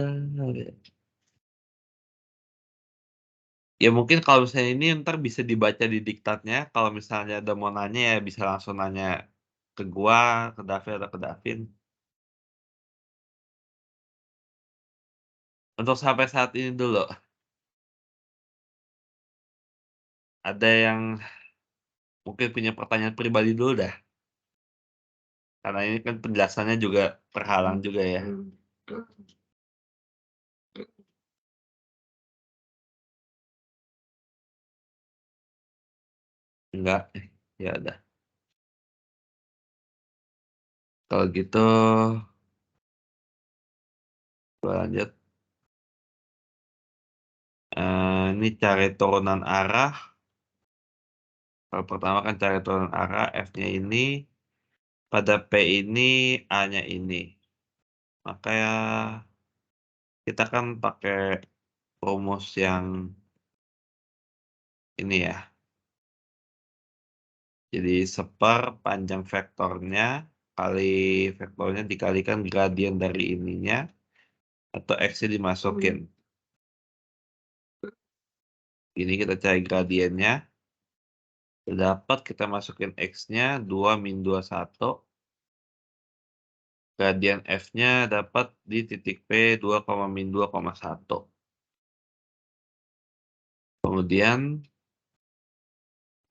Ya mungkin kalau misalnya ini ntar bisa dibaca di diktatnya, kalau misalnya ada mau nanya ya bisa langsung nanya ke gua, ke David atau ke Davin. Untuk sampai saat ini dulu, ada yang mungkin punya pertanyaan pribadi dulu dah, karena ini kan penjelasannya juga terhalang juga ya. Enggak, ya udah. Kalau gitu, gua lanjut. Ini cari turunan arah. Kalau pertama kan cari turunan arah, F-nya ini, pada P ini, A-nya ini. Maka ya, kita kan pakai rumus yang ini ya. Jadi seper panjang vektornya kali vektornya dikalikan gradien dari ininya, atau X-nya dimasukin. Ini kita cari gradiennya. Dapat kita masukin X-nya 2 min 2, 1. Gradien F-nya dapat di titik P 2, min 2, 1. Kemudian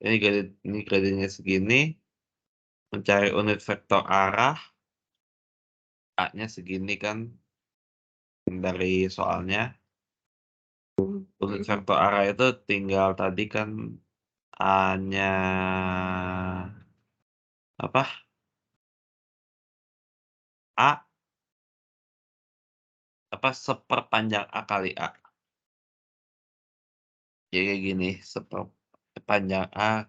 ini gradiennya segini. Mencari unit vektor arah. A-nya segini kan dari soalnya. Unit vektor arah itu tinggal tadi kan A-nya apa? A apa seperpanjang A kali A. Jadi kayak gini, seperpanjang A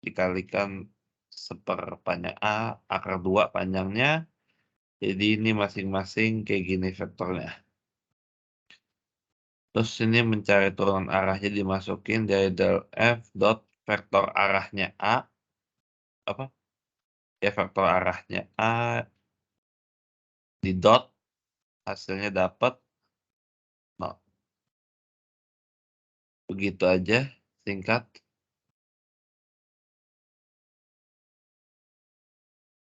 dikalikan seperpanjang A akar 2 panjangnya. Jadi ini masing-masing kayak gini vektornya. Terus ini mencari turunan arahnya dimasukin dari del F dot vektor arahnya A. Apa? Ya vektor arahnya A di dot, hasilnya dapat 0. Begitu aja, singkat.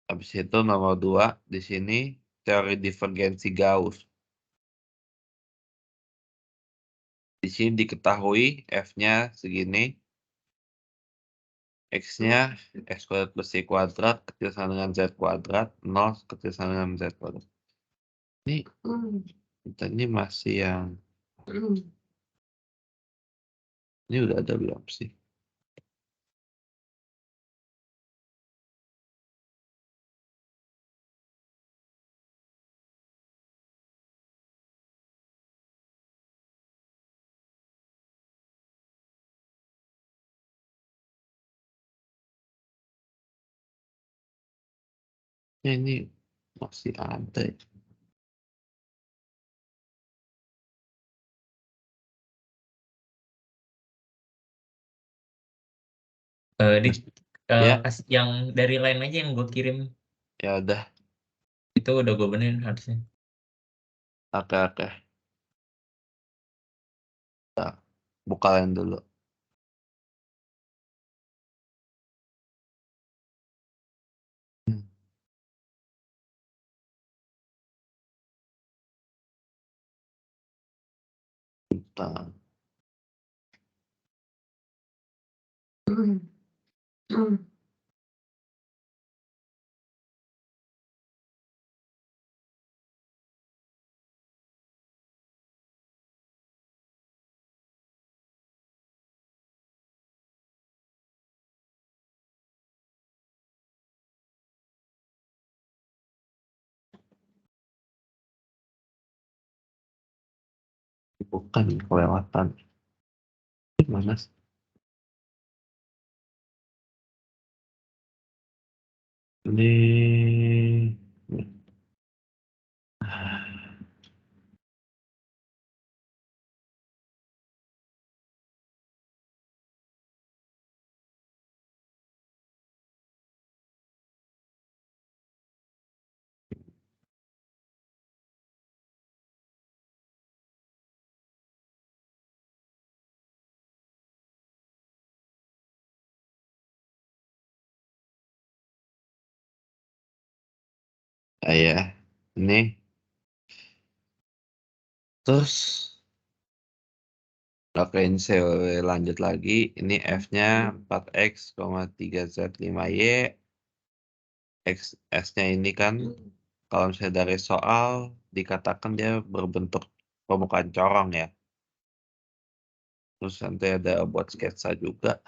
Habis itu nomor 2 di sini teori divergensi Gauss. Di sini diketahui F-nya segini. X-nya X kuadrat plus Y kuadrat kecil sama dengan Z kuadrat, 0 kecil sama dengan Z kuadrat. Ini masih yang ini udah ada belum sih? Ini masih ada ya. Dik, Ya, yang dari lain aja yang gue kirim ya udah. itu udah gue benerin harusnya. Oke. Nah, buka lain dulu. Hmm, bentar. Bukan kelewatan. Mana sih? Ini ya. Ini terus oke, ini saya lanjut lagi. Ini F-nya 4X, 3Z 5Y. S-nya ini kan kalau misalnya dari soal dikatakan dia berbentuk permukaan corong ya. Terus nanti ada buat sketsa juga.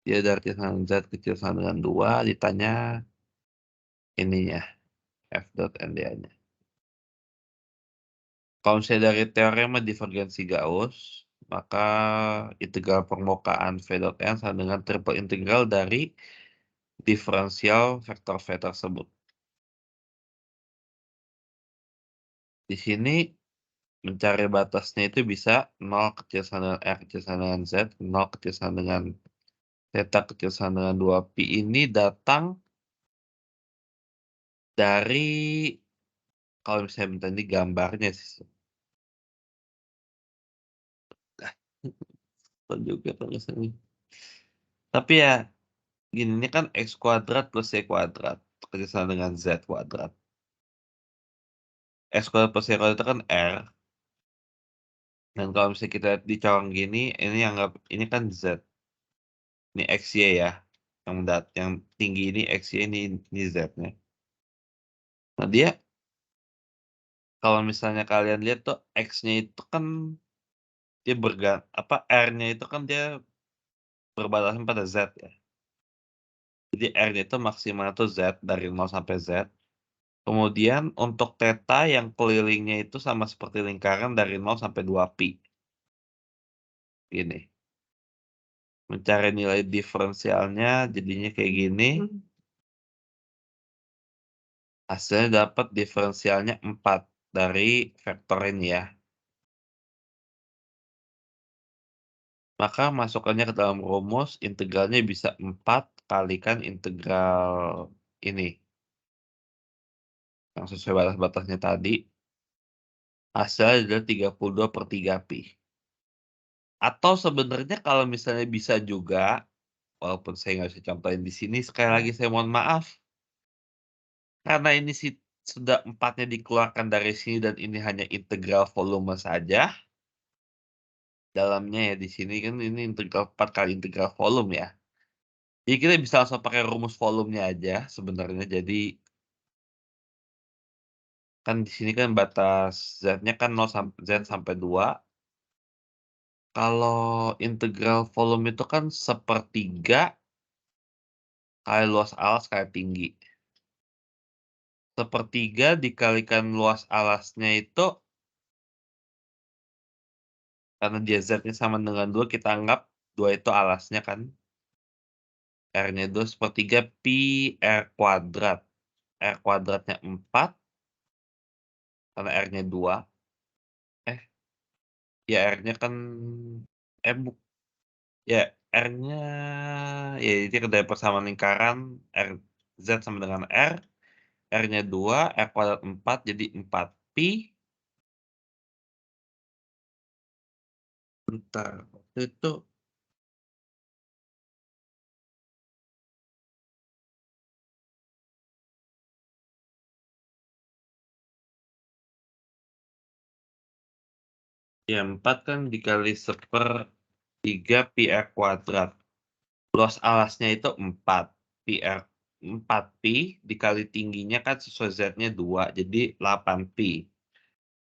Dia dari kisaran Z kecil sama dengan 2, ditanya ininya, F dot NDA-nya. Kalau misalnya dari teorema divergensi Gauss, maka integral permukaan V dot N sama dengan triple integral dari diferensial vektor V tersebut. Di sini mencari batasnya itu bisa 0 kecil sama dengan R kecil sama dengan Z, 0 kecil sama dengan theta kecil sama dengan 2pi ini datang dari, kalau misalnya minta ini gambarnya sih. Juga tulisannya. Tapi ya gini, ini kan X kuadrat plus Y kuadrat kecil sama dengan Z kuadrat. X kuadrat plus Y kuadrat itu kan R. Dan kalau misalnya kita lihat di corong gini, ini anggap ini kan Z. Ini XY ya. Yang tinggi ini XY, ini Z-nya. Nah, dia kalau misalnya kalian lihat tuh X-nya itu kan dia R-nya itu kan dia berbatasan pada Z ya. Jadi R-nya itu maksimal itu Z dari 0 sampai Z. Kemudian untuk theta yang kelilingnya itu sama seperti lingkaran dari 0 sampai 2pi. Gini. Mencari nilai diferensialnya jadinya kayak gini. Hasilnya dapat diferensialnya 4 dari vektor ini ya. Maka masukkannya ke dalam rumus, integralnya bisa 4 kalikan integral ini. Yang sesuai batas-batasnya tadi. Hasilnya adalah 32/3pi. Atau sebenarnya kalau misalnya bisa juga, walaupun saya nggak bisa contohin di sini, sekali lagi saya mohon maaf. Karena ini sudah 4-nya dikeluarkan dari sini dan ini hanya integral volume saja. Dalamnya ya di sini kan ini integral 4 kali integral volume ya. Jadi kita bisa langsung pakai rumus volumenya aja sebenarnya. Jadi kan di sini kan batas Z-nya kan 0 sampai Z sampai 2. Kalau integral volume itu kan 1/3 kali luas alas kali tinggi. 1/3 dikalikan luas alasnya itu, karena dia Z-nya sama dengan 2, kita anggap 2 itu alasnya kan. R-nya 2/3 pi R kuadrat. R kuadratnya 4, karena R-nya 2. Ya R-nya kan eh buk ya R-nya ya itu dari persamaan lingkaran R Z sama dengan R, R-nya 2, R kuadrat 4 jadi 4 pi, bentar, waktu itu ya 4 kan dikali 1/3 pi R kuadrat. Luas alasnya itu 4 pi R 4 pi dikali tingginya kan sesuai Z-nya 2 jadi 8 pi.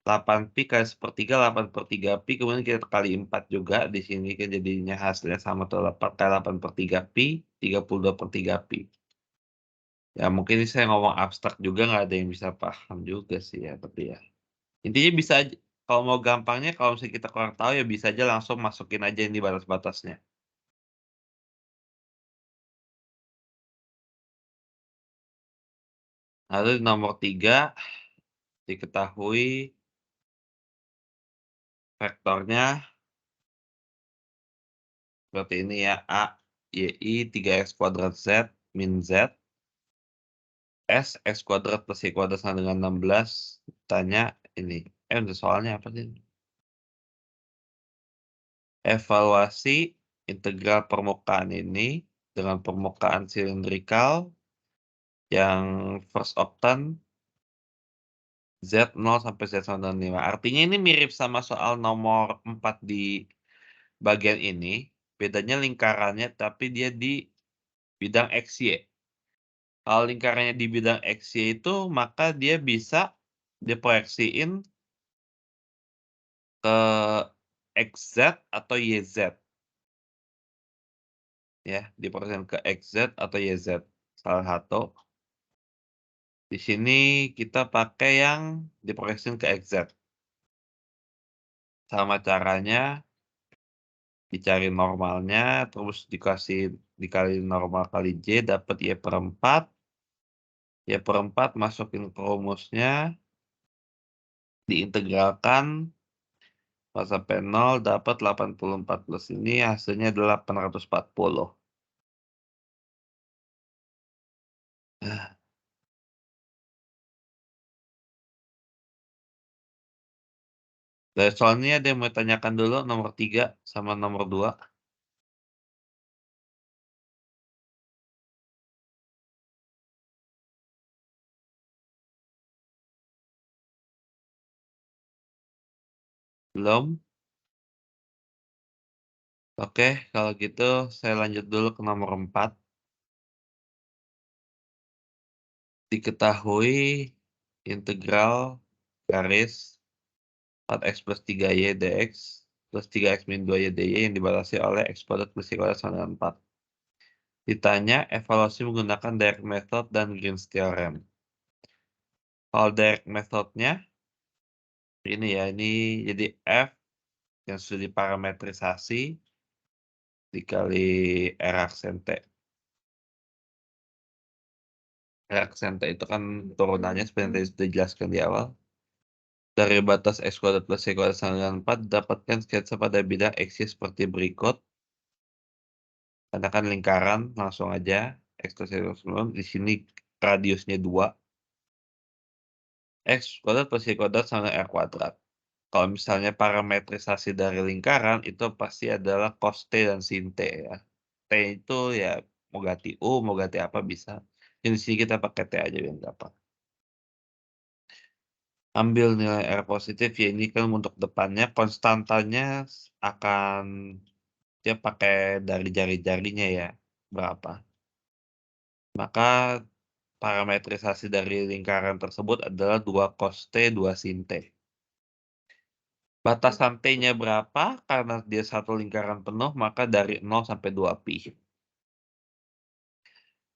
8 pi kali 1/3, 8/3 pi, kemudian kita kali 4 juga di sini kan jadinya hasilnya sama tuh 8 kali 8/3 pi, 32/3 pi. Ya mungkin ini saya ngomong abstrak juga nggak ada yang bisa paham juga sih ya, tapi ya. Intinya bisa aja kalau mau gampangnya kalau misalnya kita kurang tahu ya bisa aja langsung masukin aja ini batas-batasnya. Lalu di nomor 3 diketahui vektornya seperti ini ya, A, Y, 3x kuadrat Z min Z. X kuadrat plus Y kuadrat sama dengan 16, tanya ini, udah soalnya apa sih? Evaluasi integral permukaan ini dengan permukaan silindrikal yang first octant Z 0 sampai Z sama dengan 5. Artinya ini mirip sama soal nomor 4 di bagian ini, bedanya lingkarannya tapi dia di bidang XY. Kalau lingkarannya di bidang XY itu, maka dia bisa diproyeksiin ke XZ atau YZ. Ya, diproyeksikan ke XZ atau YZ. Salah satu. Di sini kita pakai yang diproyeksikan ke XZ. Sama caranya, dicari normalnya, terus dikali normal kali J, dapat Y/4. Y/4 masukin ke rumusnya, diintegralkan, pas sampai 0 dapat 84 plus ini hasilnya 840. Nah, dari soal ini ada yang mau tanyakan dulu nomor 3 sama nomor 2? Belum? Oke, kalau gitu saya lanjut dulu ke nomor 4. Diketahui integral garis 4x plus 3y dx plus 3x min 2y dy yang dibatasi oleh x kuadrat plus y kuadrat sama dengan 4. Ditanya evaluasi menggunakan direct method dan Green's theorem. Kalau direct methodnya, ini ya, ini jadi F yang sudah diparametrisasi dikali R aksen T. R aksen T itu kan turunannya seperti yang tadi sudah dijelaskan di awal. Dari batas x kuadrat plus y kuadrat sama dengan 4, dapatkan sketsa pada bidang x-y seperti berikut. Karena kan lingkaran, langsung aja. X plus y kuadrat, di sini radiusnya 2. X kuadrat plus y kuadrat sama dengan R kuadrat. Kalau misalnya parametrisasi dari lingkaran, itu pasti adalah cos T dan sin T ya. T itu ya mau ganti U, mau ganti apa bisa. Di sini kita pakai T aja biar gampang. Ambil nilai R positif, ya ini kan untuk depannya, konstantanya akan dia pakai dari jari-jarinya ya, berapa. Maka parametrisasi dari lingkaran tersebut adalah 2 cos T, 2 sin T. Batasan T-nya berapa? Karena dia satu lingkaran penuh, maka dari 0 sampai 2 pi.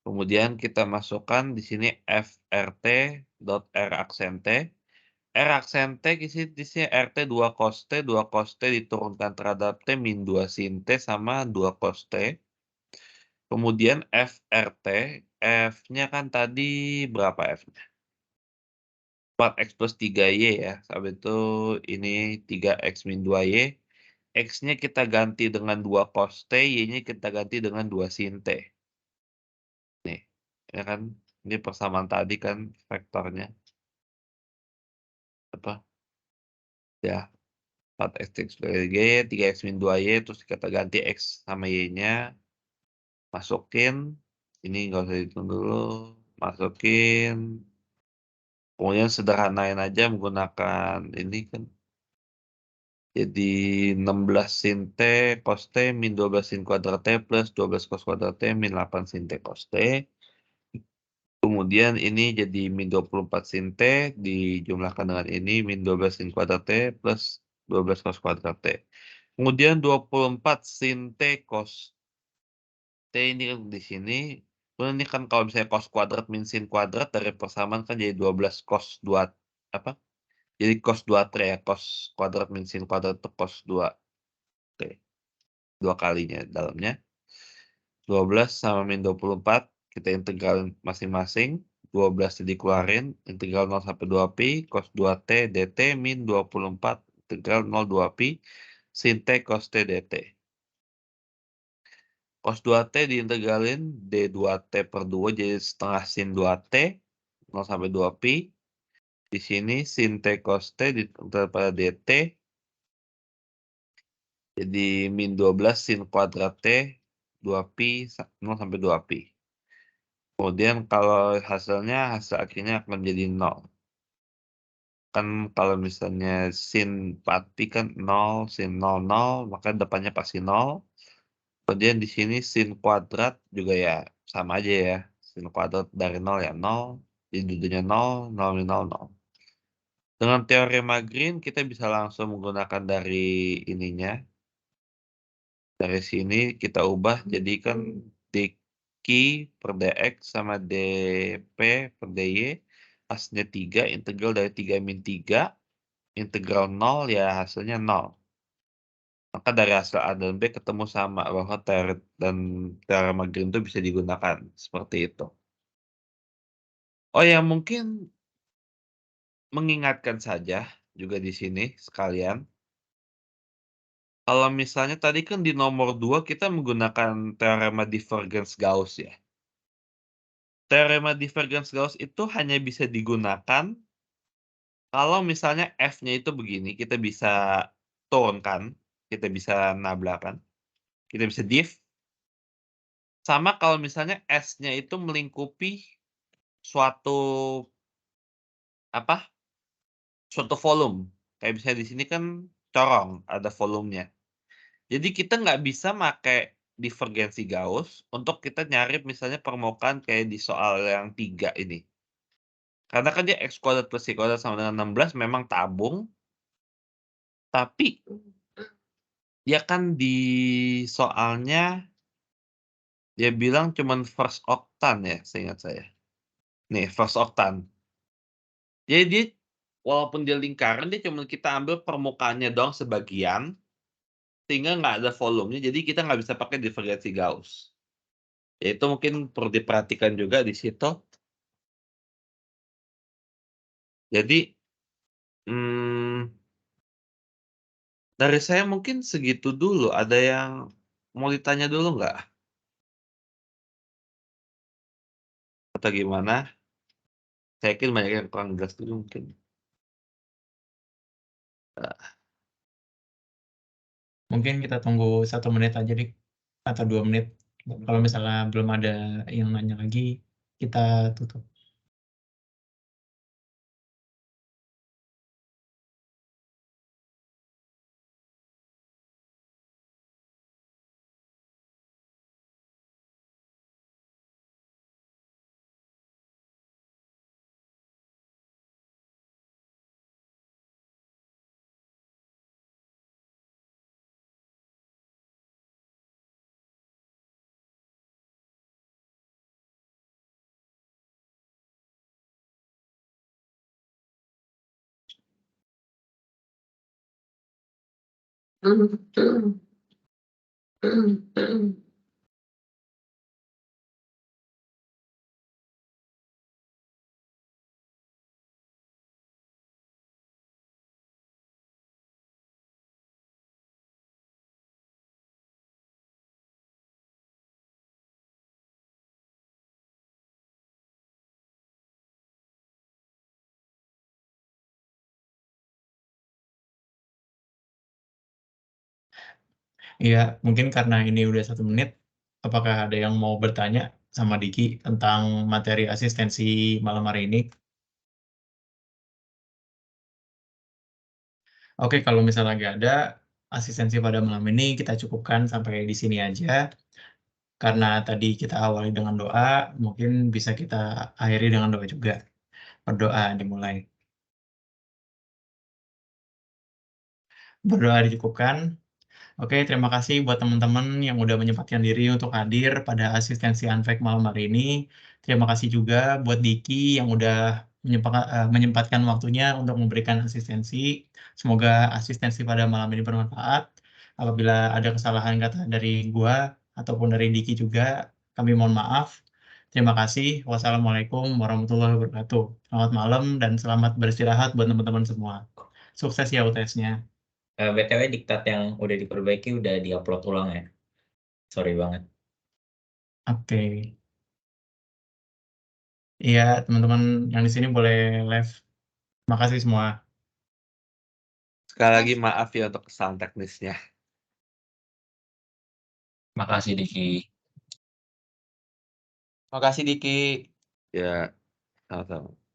Kemudian kita masukkan di sini FRT dot R aksen T. R aksen T di sini RT 2 cos T, 2 cos T diturunkan terhadap T min 2 sin T sama 2 cos T. Kemudian FRT, F-nya kan tadi berapa F-nya? 4X plus 3Y ya, habis itu ini 3X min 2Y, X-nya kita ganti dengan 2 cos T, Y-nya kita ganti dengan 2 sin T. Nih, ya kan, ini persamaan tadi kan vektornya. Apa? Ya, 4X X plus Y, 3X min 2Y, terus kita ganti X sama Y-nya, masukin, ini nggak usah dihitung dulu, masukin, kemudian sederhanain aja menggunakan ini kan, jadi 16 sin T cos T min 12 sin kuadrat T plus 12 cos kuadrat T min 8 sin T cos T. Kemudian ini jadi min 24 sin T dijumlahkan dengan ini min 12 sin kuadrat T plus 12 cos kuadrat T. Kemudian 24 sin T cos T ini kan di sini. Kemudian ini kan kalau misalnya cos kuadrat min sin kuadrat dari persamaan kan jadi 12 cos 2 apa? Jadi cos 2T ya, cos kuadrat min sin kuadrat itu cos 2T. 2 kalinya dalamnya. 12 sama min 24, kita integralin masing-masing. 12 dikeluarin, integral 0 sampai 2pi, cos 2T dt min 24, integral 0 2pi, sin T cos T dt. Cos 2T diintegralin D2T per 2, jadi setengah sin 2T, 0 sampai 2pi. Di sini sin T cos T diintegral pada dt, jadi min 12 sin kuadrat T, 2pi, 0 sampai 2pi. Kemudian kalau hasil akhirnya akan jadi 0. Kan kalau misalnya sin 4pi kan 0, sin 0, 0, maka depannya pasti 0. Kemudian di sini sin kuadrat juga ya sama aja ya. Sin kuadrat dari 0 ya 0, jadi duduknya 0, 0, 0, 0. Dengan teorema Green kita bisa langsung menggunakan dari ininya. Dari sini kita ubah jadi kan dq per dx sama dp per dy hasilnya 3, integral dari 3 min 3, integral 0 ya hasilnya 0. Maka dari hasil A dan B ketemu sama bahwa teorema Green itu bisa digunakan seperti itu. Oh ya, mungkin mengingatkan saja juga di sini sekalian. Kalau misalnya tadi kan di nomor 2 kita menggunakan teorema divergence Gauss ya. Teorema divergence Gauss itu hanya bisa digunakan kalau misalnya F-nya itu begini, kita bisa turunkan, kita bisa nablakan, kita bisa div. Sama kalau misalnya S-nya itu melingkupi suatu suatu volume. Kayak misalnya di sini kan corong, ada volumenya. Jadi kita nggak bisa pakai divergensi Gauss untuk kita nyari misalnya permukaan kayak di soal yang 3 ini. Karena kan dia X kuadrat plus Y kuadrat sama dengan 16 memang tabung. Tapi dia kan di soalnya dia bilang cuman first octan ya, seingat saya. Nih, first octan. Jadi dia walaupun dia lingkaran, dia cuma kita ambil permukaannya doang sebagian, sehingga nggak ada volumenya, jadi kita nggak bisa pakai divergensi Gauss. Ya itu mungkin perlu diperhatikan juga di situ. Jadi, dari saya mungkin segitu dulu. Ada yang mau ditanya dulu nggak? Atau gimana? Saya yakin banyak yang kurang jelas dulu mungkin. Mungkin kita tunggu 1 menit aja dik, atau 2 menit. Kalau misalnya belum ada yang nanya lagi, kita tutup. Iya, mungkin karena ini udah 1 menit, apakah ada yang mau bertanya sama Diki tentang materi asistensi malam hari ini? Oke, kalau misalnya nggak ada, asistensi pada malam ini kita cukupkan sampai di sini aja. Karena tadi kita awali dengan doa, mungkin bisa kita akhiri dengan doa juga. Berdoa dimulai. Berdoa dicukupkan. Oke, terima kasih buat teman-teman yang udah menyempatkan diri untuk hadir pada asistensi Unfact malam hari ini. Terima kasih juga buat Diki yang udah menyempatkan waktunya untuk memberikan asistensi. Semoga asistensi pada malam ini bermanfaat. Apabila ada kesalahan kata dari gua ataupun dari Diki juga, kami mohon maaf. Terima kasih. Wassalamualaikum warahmatullahi wabarakatuh. Selamat malam dan selamat beristirahat buat teman-teman semua. Sukses ya UTS-nya. BTW diktat yang udah diperbaiki udah diupload ulang ya. Sorry banget. Oke. Iya, teman-teman yang di sini boleh live. Makasih semua. Sekali lagi maaf ya untuk kesalahan teknisnya. Makasih Diki. Makasih Diki. Ya, sama-sama.